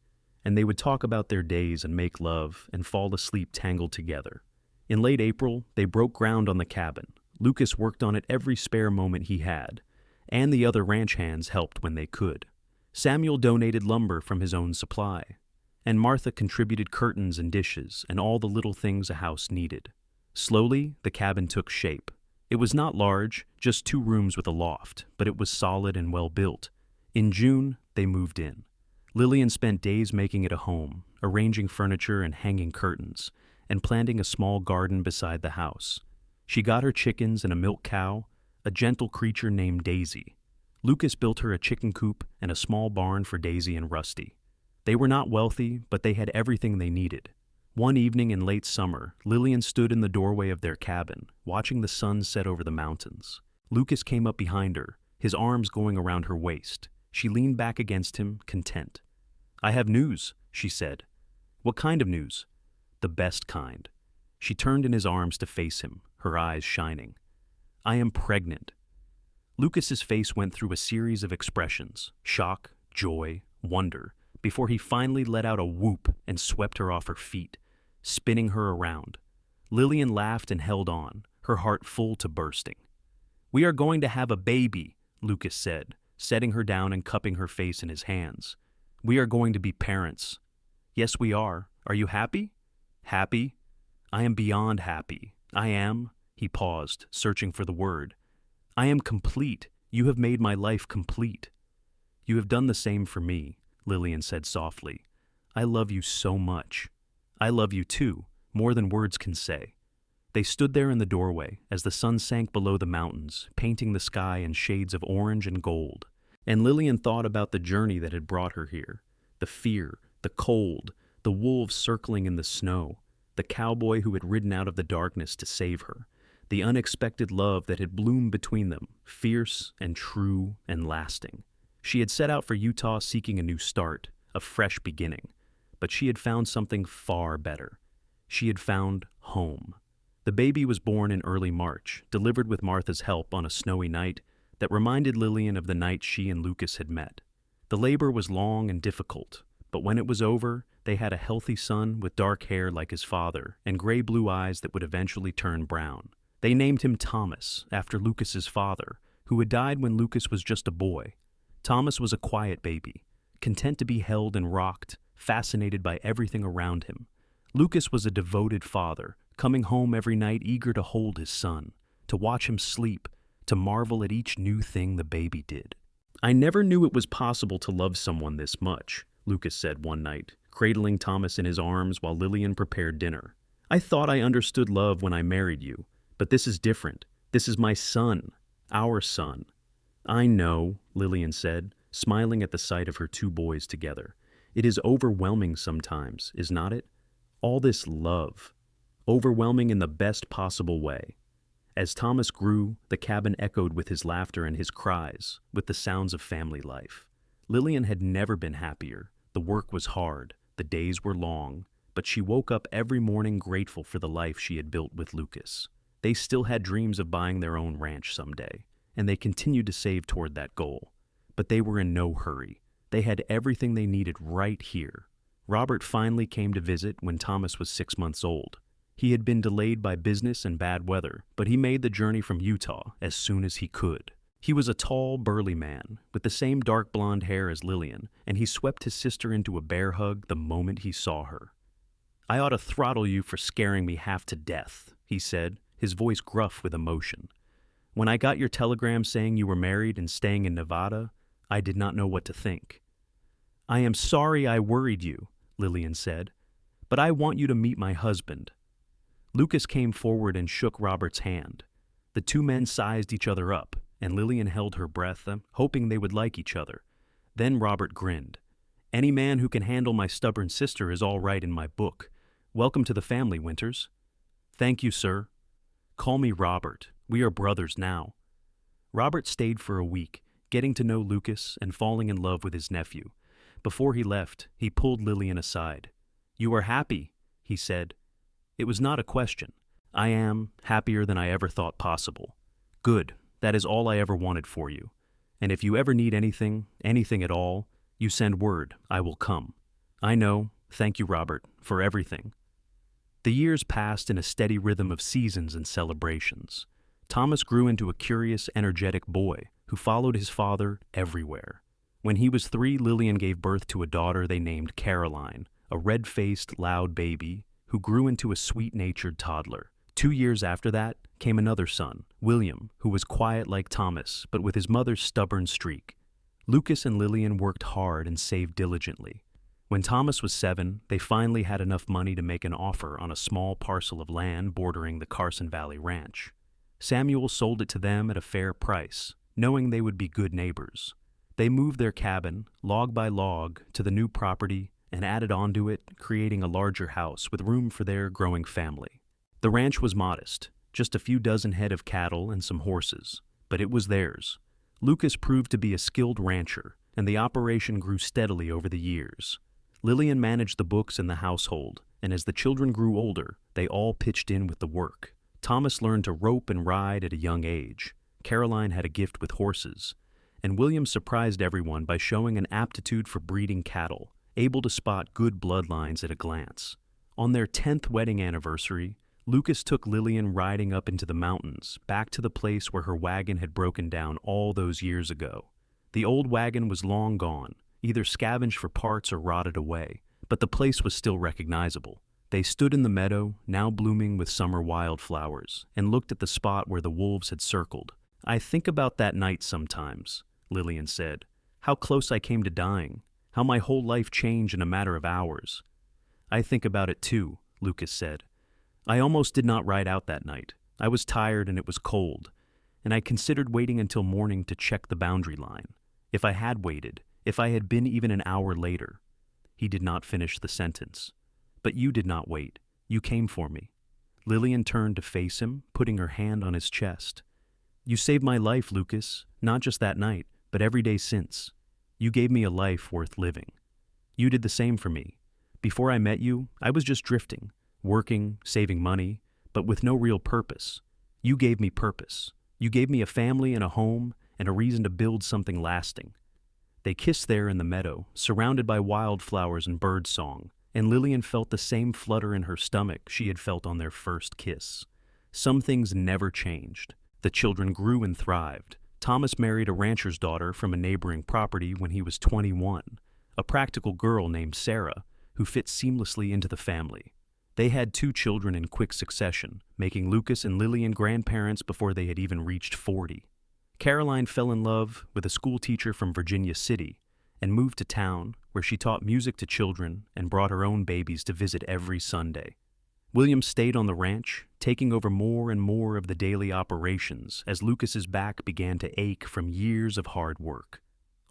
and they would talk about their days and make love and fall asleep tangled together. In late April, they broke ground on the cabin. Lucas worked on it every spare moment he had, and the other ranch hands helped when they could. Samuel donated lumber from his own supply, and Martha contributed curtains and dishes and all the little things a house needed. Slowly, the cabin took shape. It was not large, just 2 rooms with a loft, but it was solid and well built. In June, they moved in. Lillian spent days making it a home, arranging furniture and hanging curtains, and planting a small garden beside the house. She got her chickens and a milk cow, a gentle creature named Daisy. Lucas built her a chicken coop and a small barn for Daisy and Rusty. They were not wealthy, but they had everything they needed. One evening in late summer, Lillian stood in the doorway of their cabin, watching the sun set over the mountains. Lucas came up behind her, his arms going around her waist. She leaned back against him, content. "I have news," she said. "What kind of news?" "The best kind." She turned in his arms to face him, her eyes shining. "I am pregnant." Lucas's face went through a series of expressions, shock, joy, wonder, before he finally let out a whoop and swept her off her feet, spinning her around. Lillian laughed and held on, her heart full to bursting. "We are going to have a baby," Lucas said, setting her down and cupping her face in his hands. "We are going to be parents." "Yes, we are. Are you happy?" "Happy? I am beyond happy. I am," he paused, searching for the word. "I am complete. You have made my life complete." "You have done the same for me," Lillian said softly. "I love you so much." "I love you too, more than words can say." They stood there in the doorway as the sun sank below the mountains, painting the sky in shades of orange and gold. And Lillian thought about the journey that had brought her here. The fear, the cold, the wolves circling in the snow, the cowboy who had ridden out of the darkness to save her, the unexpected love that had bloomed between them, fierce and true and lasting. She had set out for Utah seeking a new start, a fresh beginning, but she had found something far better. She had found home. The baby was born in early March, delivered with Martha's help on a snowy night that reminded Lillian of the night she and Lucas had met. The labor was long and difficult, but when it was over, they had a healthy son with dark hair like his father and gray-blue eyes that would eventually turn brown. They named him Thomas, after Lucas's father, who had died when Lucas was just a boy. Thomas was a quiet baby, content to be held and rocked, fascinated by everything around him. Lucas was a devoted father, coming home every night eager to hold his son, to watch him sleep, to marvel at each new thing the baby did. "I never knew it was possible to love someone this much," Lucas said one night, cradling Thomas in his arms while Lillian prepared dinner. "I thought I understood love when I married you, but this is different. This is my son, our son." "I know," Lillian said, smiling at the sight of her 2 boys together. "It is overwhelming sometimes, is not it? All this love. Overwhelming in the best possible way." As Thomas grew, the cabin echoed with his laughter and his cries, with the sounds of family life. Lillian had never been happier. The work was hard, the days were long, but she woke up every morning grateful for the life she had built with Lucas. They still had dreams of buying their own ranch someday, and they continued to save toward that goal. But they were in no hurry. They had everything they needed right here. Robert finally came to visit when Thomas was 6 months old. He had been delayed by business and bad weather, but he made the journey from Utah as soon as he could. He was a tall, burly man, with the same dark blonde hair as Lillian, and he swept his sister into a bear hug the moment he saw her. "I ought to throttle you for scaring me half to death," he said, his voice gruff with emotion. "When I got your telegram saying you were married and staying in Nevada, I did not know what to think." "I am sorry I worried you," Lillian said, "but I want you to meet my husband." Lucas came forward and shook Robert's hand. The 2 men sized each other up, and Lillian held her breath, hoping they would like each other. Then Robert grinned. "Any man who can handle my stubborn sister is all right in my book. Welcome to the family, Winters. Thank you, sir. Call me Robert. We are brothers now. Robert stayed for a week, getting to know Lucas and falling in love with his nephew. Before he left, he pulled Lillian aside. You are happy, he said. It was not a question. I am happier than I ever thought possible. Good, that is all I ever wanted for you. And if you ever need anything at all, you send word, I will come. I know, thank you, Robert, for everything. The years passed in a steady rhythm of seasons and celebrations. Thomas grew into a curious, energetic boy who followed his father everywhere. When he was 3, Lillian gave birth to a daughter they named Caroline, a red-faced, loud baby who grew into a sweet-natured toddler. 2 years after that came another son, William, who was quiet like Thomas, but with his mother's stubborn streak. Lucas and Lillian worked hard and saved diligently. When Thomas was 7, they finally had enough money to make an offer on a small parcel of land bordering the Carson Valley Ranch. Samuel sold it to them at a fair price, knowing they would be good neighbors. They moved their cabin, log by log, to the new property and added onto it, creating a larger house with room for their growing family. The ranch was modest, just a few dozen head of cattle and some horses, but it was theirs. Lucas proved to be a skilled rancher, and the operation grew steadily over the years. Lillian managed the books in the household, and as the children grew older, they all pitched in with the work. Thomas learned to rope and ride at a young age. Caroline had a gift with horses, and William surprised everyone by showing an aptitude for breeding cattle, able to spot good bloodlines at a glance. On their 10th wedding anniversary, Lucas took Lillian riding up into the mountains, back to the place where her wagon had broken down all those years ago. The old wagon was long gone, either scavenged for parts or rotted away, but the place was still recognizable. They stood in the meadow, now blooming with summer wildflowers, and looked at the spot where the wolves had circled. I think about that night sometimes, Lillian said. How close I came to dying, how my whole life changed in a matter of hours. I think about it too, Lucas said. I almost did not ride out that night. I was tired and it was cold, and I considered waiting until morning to check the boundary line. If I had waited, if I had been even an hour later. He did not finish the sentence. But you did not wait. You came for me. Lillian turned to face him, putting her hand on his chest. You saved my life, Lucas, not just that night, but every day since. You gave me a life worth living. You did the same for me. Before I met you, I was just drifting, working, saving money, but with no real purpose. You gave me purpose. You gave me a family and a home and a reason to build something lasting. They kissed there in the meadow, surrounded by wildflowers and bird song, and Lillian felt the same flutter in her stomach she had felt on their first kiss. Some things never changed. The children grew and thrived. Thomas married a rancher's daughter from a neighboring property when he was 21, a practical girl named Sarah, who fit seamlessly into the family. They had 2 children in quick succession, making Lucas and Lillian grandparents before they had even reached 40. Caroline fell in love with a school teacher from Virginia City and moved to town where she taught music to children and brought her own babies to visit every Sunday. William stayed on the ranch, taking over more and more of the daily operations as Lucas's back began to ache from years of hard work.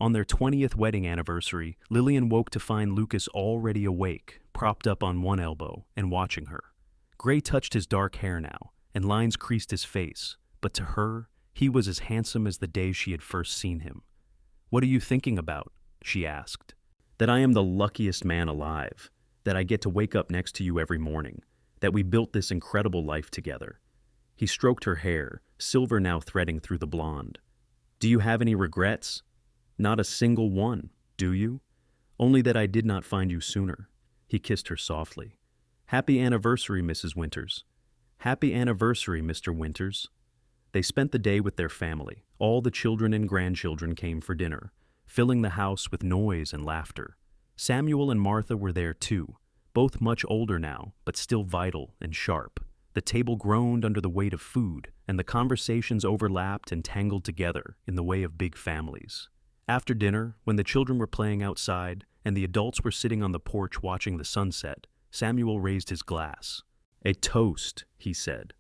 On their 20th wedding anniversary, Lillian woke to find Lucas already awake, propped up on one elbow and watching her. Gray touched his dark hair now, and lines creased his face, but to her, he was as handsome as the day she had first seen him. What are you thinking about? She asked. That I am the luckiest man alive, that I get to wake up next to you every morning, that we built this incredible life together. He stroked her hair, silver now threading through the blonde. Do you have any regrets? Not a single one, do you? Only that I did not find you sooner. He kissed her softly. Happy anniversary, Mrs. Winters. Happy anniversary, Mr. Winters. They spent the day with their family. All the children and grandchildren came for dinner, filling the house with noise and laughter. Samuel and Martha were there too, both much older now, but still vital and sharp. The table groaned under the weight of food, and the conversations overlapped and tangled together in the way of big families. After dinner, when the children were playing outside and the adults were sitting on the porch watching the sunset, Samuel raised his glass. A toast, he said,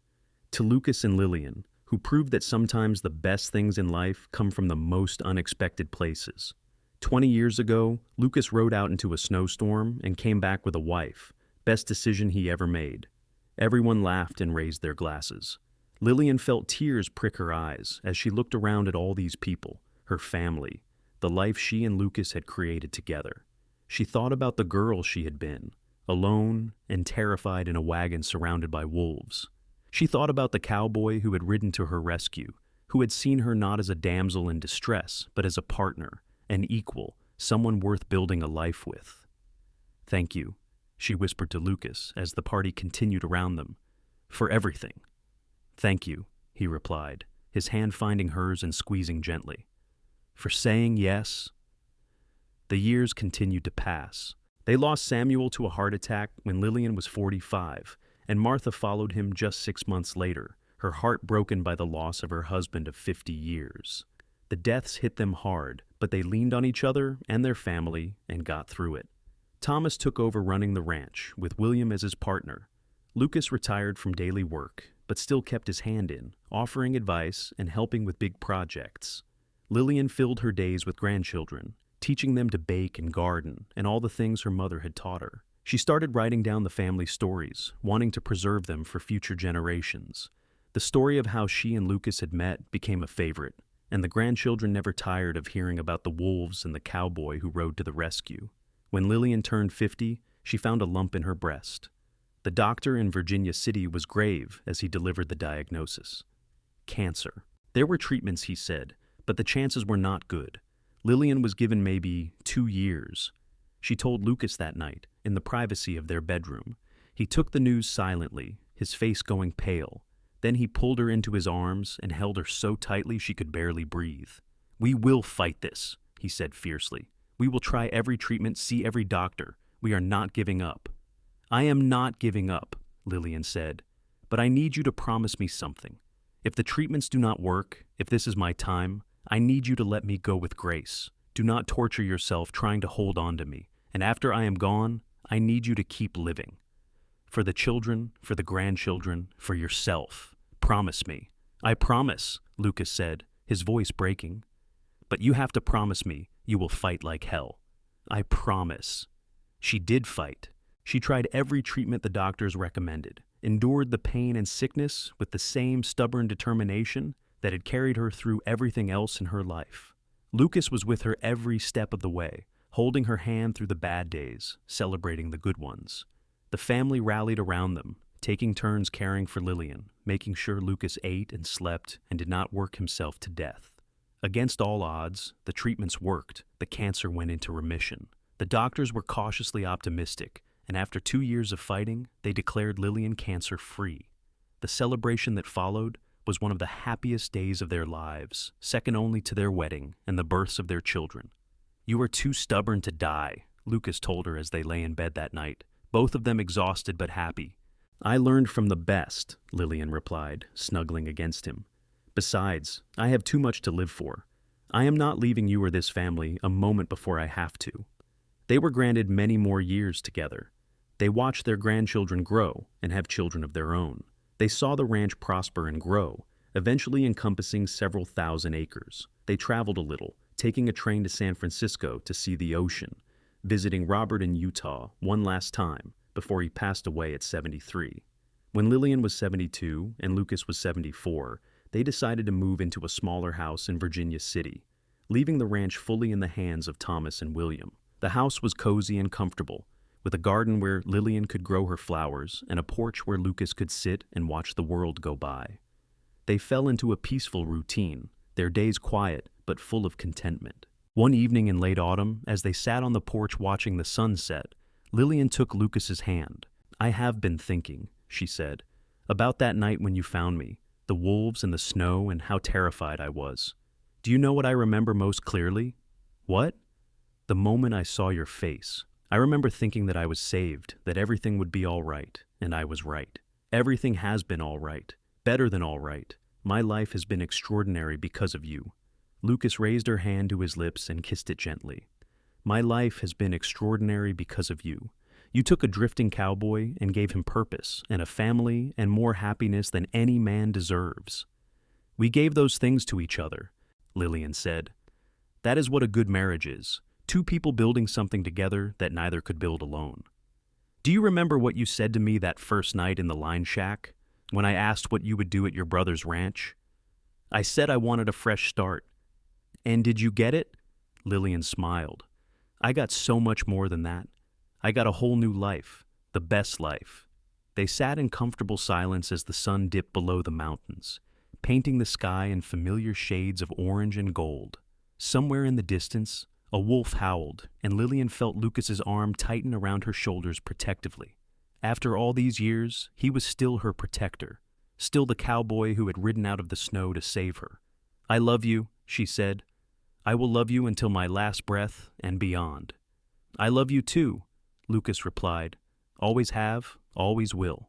to Lucas and Lillian, who proved that sometimes the best things in life come from the most unexpected places. 20 years ago, Lucas rode out into a snowstorm and came back with a wife, Best decision he ever made. Everyone laughed and raised their glasses. Lillian felt tears prick her eyes as she looked around at all these people, her family, the life she and Lucas had created together. She thought about the girl she had been, alone and terrified in a wagon surrounded by wolves. She thought about the cowboy who had ridden to her rescue, who had seen her not as a damsel in distress, but as a partner, an equal, someone worth building a life with. "Thank you," she whispered to Lucas as the party continued around them. "For everything." "Thank you," he replied, his hand finding hers and squeezing gently. "For saying yes." The years continued to pass. They lost Samuel to a heart attack when Lillian was 45, and Martha followed him just 6 months later, her heart broken by the loss of her husband of 50 years. The deaths hit them hard, but they leaned on each other and their family and got through it. Thomas took over running the ranch, with William as his partner. Lucas retired from daily work, but still kept his hand in, offering advice and helping with big projects. Lillian filled her days with grandchildren, teaching them to bake and garden and all the things her mother had taught her. She started writing down the family stories, wanting to preserve them for future generations. The story of how she and Lucas had met became a favorite, and the grandchildren never tired of hearing about the wolves and the cowboy who rode to the rescue. When Lillian turned 50, she found a lump in her breast. The doctor in Virginia City was grave as he delivered the diagnosis. Cancer. There were treatments, he said, but the chances were not good. Lillian was given maybe 2 years. She told Lucas that night, in the privacy of their bedroom. He took the news silently, his face going pale. Then he pulled her into his arms and held her so tightly she could barely breathe. "We will fight this," he said fiercely. "We will try every treatment, see every doctor. We are not giving up." "I am not giving up," Lillian said. "But I need you to promise me something. If the treatments do not work, if this is my time, I need you to let me go with grace. Do not torture yourself trying to hold on to me. And after I am gone, I need you to keep living. For the children, for the grandchildren, for yourself. Promise me." "I promise," Lucas said, his voice breaking. "But you have to promise me you will fight like hell." "I promise." She did fight. She tried every treatment the doctors recommended, endured the pain and sickness with the same stubborn determination that had carried her through everything else in her life. Lucas was with her every step of the way, holding her hand through the bad days, celebrating the good ones. The family rallied around them, taking turns caring for Lillian, making sure Lucas ate and slept and did not work himself to death. Against all odds, the treatments worked. The cancer went into remission. The doctors were cautiously optimistic, and after 2 years of fighting, they declared Lillian cancer-free. The celebration that followed was one of the happiest days of their lives, second only to their wedding and the births of their children. "You are too stubborn to die," Lucas told her as they lay in bed that night, both of them exhausted but happy. "I learned from the best," Lillian replied, snuggling against him. "Besides, I have too much to live for. I am not leaving you or this family a moment before I have to." They were granted many more years together. They watched their grandchildren grow and have children of their own. They saw the ranch prosper and grow, eventually encompassing several thousand acres. They traveled a little, taking a train to San Francisco to see the ocean, visiting Robert in Utah one last time before he passed away at 73. When Lillian was 72 and Lucas was 74, they decided to move into a smaller house in Virginia City, leaving the ranch fully in the hands of Thomas and William. The house was cozy and comfortable, with a garden where Lillian could grow her flowers and a porch where Lucas could sit and watch the world go by. They fell into a peaceful routine, their days quiet but full of contentment. One evening in late autumn, as they sat on the porch watching the sunset, Lillian took Lucas's hand. "I have been thinking," she said, "about that night when you found me, the wolves and the snow and how terrified I was. Do you know what I remember most clearly?" "What?" "The moment I saw your face. I remember thinking that I was saved, that everything would be all right, and I was right. Everything has been all right, better than all right. My life has been extraordinary because of you." Lucas raised her hand to his lips and kissed it gently. "My life has been extraordinary because of you. You took a drifting cowboy and gave him purpose and a family and more happiness than any man deserves." "We gave those things to each other," Lillian said. "That is what a good marriage is. Two people building something together that neither could build alone." Do you remember what you said to me that first night in the line shack, when I asked what you would do at your brother's ranch? I said I wanted a fresh start. And did you get it? Lillian smiled. I got so much more than that. I got a whole new life, the best life. They sat in comfortable silence as the sun dipped below the mountains, painting the sky in familiar shades of orange and gold. Somewhere in the distance, a wolf howled, and Lillian felt Lucas's arm tighten around her shoulders protectively. After all these years, he was still her protector, still the cowboy who had ridden out of the snow to save her. I love you, she said. I will love you until my last breath and beyond. I love you too, Lucas replied. Always have, always will.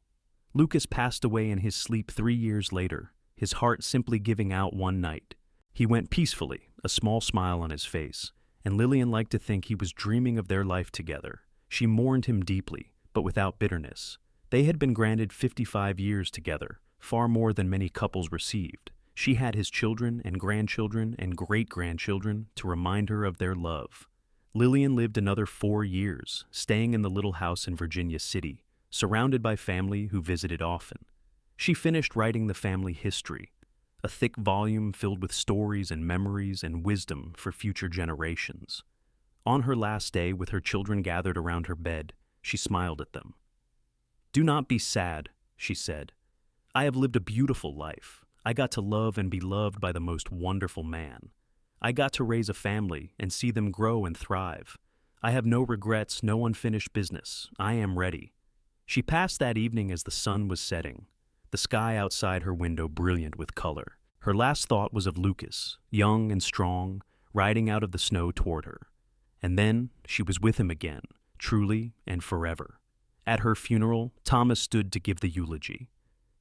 Lucas passed away in his sleep 3 years later, his heart simply giving out one night. He went peacefully, a small smile on his face, and Lillian liked to think he was dreaming of their life together. She mourned him deeply, but without bitterness. They had been granted 55 years together, far more than many couples received. She had his children and grandchildren and great-grandchildren to remind her of their love. Lillian lived another 4 years, staying in the little house in Virginia City, surrounded by family who visited often. She finished writing the family history, a thick volume filled with stories and memories and wisdom for future generations. On her last day, with her children gathered around her bed, she smiled at them. Do not be sad, she said. I have lived a beautiful life. I got to love and be loved by the most wonderful man. I got to raise a family and see them grow and thrive. I have no regrets, no unfinished business. I am ready. She passed that evening as the sun was setting, the sky outside her window brilliant with color. Her last thought was of Lucas, young and strong, riding out of the snow toward her. And then she was with him again, truly and forever. At her funeral, Thomas stood to give the eulogy.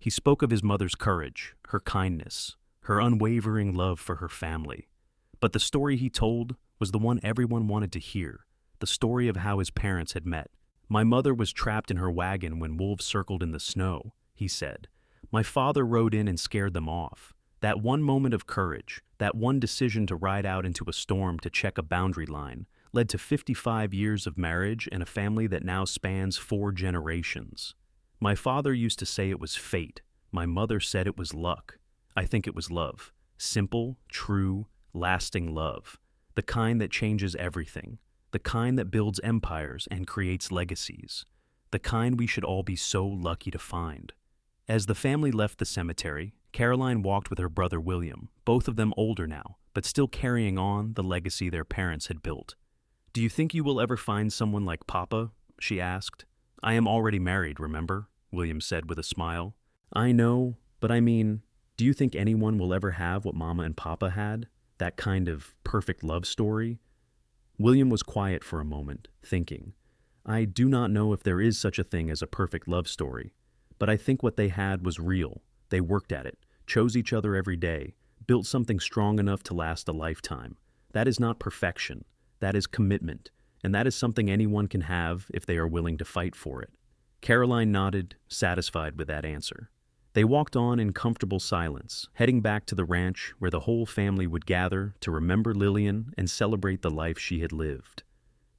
He spoke of his mother's courage, her kindness, her unwavering love for her family. But the story he told was the one everyone wanted to hear, the story of how his parents had met. My mother was trapped in her wagon when wolves circled in the snow, he said. My father rode in and scared them off. That one moment of courage, that one decision to ride out into a storm to check a boundary line, led to 55 years of marriage and a family that now spans 4 generations. My father used to say it was fate. My mother said it was luck. I think it was love. Simple, true, lasting love. The kind that changes everything. The kind that builds empires and creates legacies. The kind we should all be so lucky to find. As the family left the cemetery, Caroline walked with her brother William, both of them older now, but still carrying on the legacy their parents had built. Do you think you will ever find someone like Papa? She asked. I am already married, remember? William said with a smile. I know, but I mean, do you think anyone will ever have what Mama and Papa had? That kind of perfect love story? William was quiet for a moment, thinking. I do not know if there is such a thing as a perfect love story, but I think what they had was real. They worked at it, chose each other every day, built something strong enough to last a lifetime. That is not perfection. That is commitment, and that is something anyone can have if they are willing to fight for it. Caroline nodded, satisfied with that answer. They walked on in comfortable silence, heading back to the ranch where the whole family would gather to remember Lillian and celebrate the life she had lived.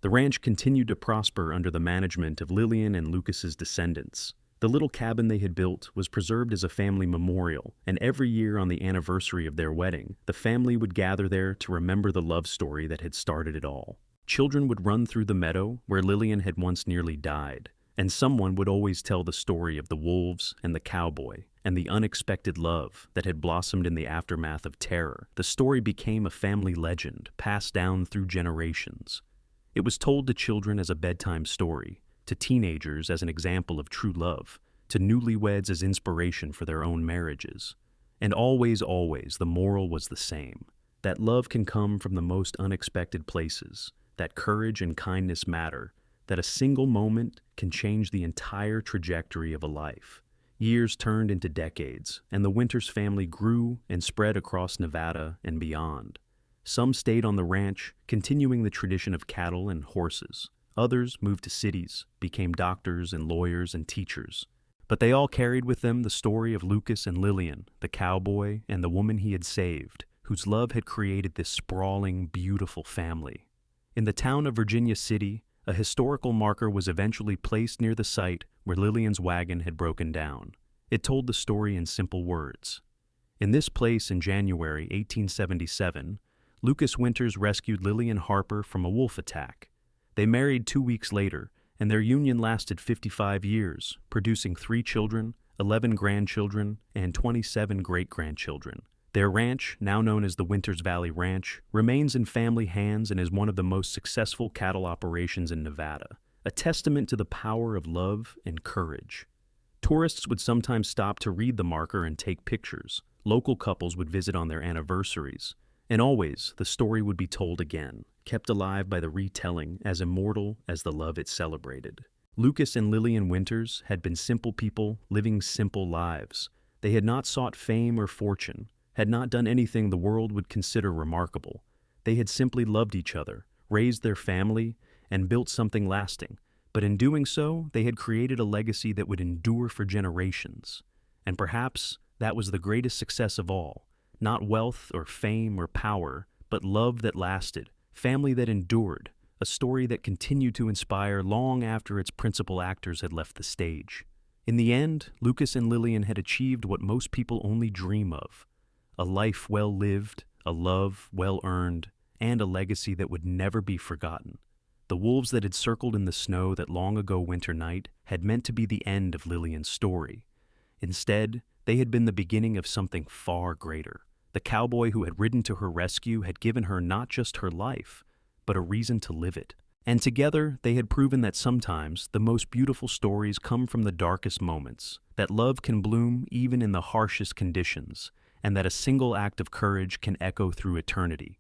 The ranch continued to prosper under the management of Lillian and Lucas's descendants. The little cabin they had built was preserved as a family memorial, and every year on the anniversary of their wedding, the family would gather there to remember the love story that had started it all. Children would run through the meadow where Lillian had once nearly died, and someone would always tell the story of the wolves and the cowboy and the unexpected love that had blossomed in the aftermath of terror. The story became a family legend, passed down through generations. It was told to children as a bedtime story, to teenagers as an example of true love, to newlyweds as inspiration for their own marriages. And always, always, the moral was the same, that love can come from the most unexpected places, that courage and kindness matter, that a single moment can change the entire trajectory of a life. Years turned into decades, and the Winters family grew and spread across Nevada and beyond. Some stayed on the ranch, continuing the tradition of cattle and horses. Others moved to cities, became doctors and lawyers and teachers. But they all carried with them the story of Lucas and Lillian, the cowboy and the woman he had saved, whose love had created this sprawling, beautiful family. In the town of Virginia City, A historical marker was eventually placed near the site where Lillian's wagon had broken down. It told the story in simple words. In this place in January 1877, Lucas Winters rescued Lillian Harper from a wolf attack. They married 2 weeks later, and their union lasted 55 years, producing 3 children, 11 grandchildren, and 27 great-grandchildren. Their ranch, now known as the Winters Valley Ranch, remains in family hands and is one of the most successful cattle operations in Nevada, a testament to the power of love and courage. Tourists would sometimes stop to read the marker and take pictures. Local couples would visit on their anniversaries. And always, the story would be told again, kept alive by the retelling, as immortal as the love it celebrated. Lucas and Lillian Winters had been simple people living simple lives. They had not sought fame or fortune, had not done anything the world would consider remarkable. They had simply loved each other, raised their family, and built something lasting. But in doing so, they had created a legacy that would endure for generations. And perhaps that was the greatest success of all. Not wealth or fame or power, but love that lasted, family that endured, a story that continued to inspire long after its principal actors had left the stage. In the end, Lucas and Lillian had achieved what most people only dream of: a life well lived, a love well earned, and a legacy that would never be forgotten. The wolves that had circled in the snow that long ago winter night had meant to be the end of Lillian's story. Instead, they had been the beginning of something far greater. The cowboy who had ridden to her rescue had given her not just her life, but a reason to live it. And together, they had proven that sometimes the most beautiful stories come from the darkest moments, that love can bloom even in the harshest conditions, and that a single act of courage can echo through eternity.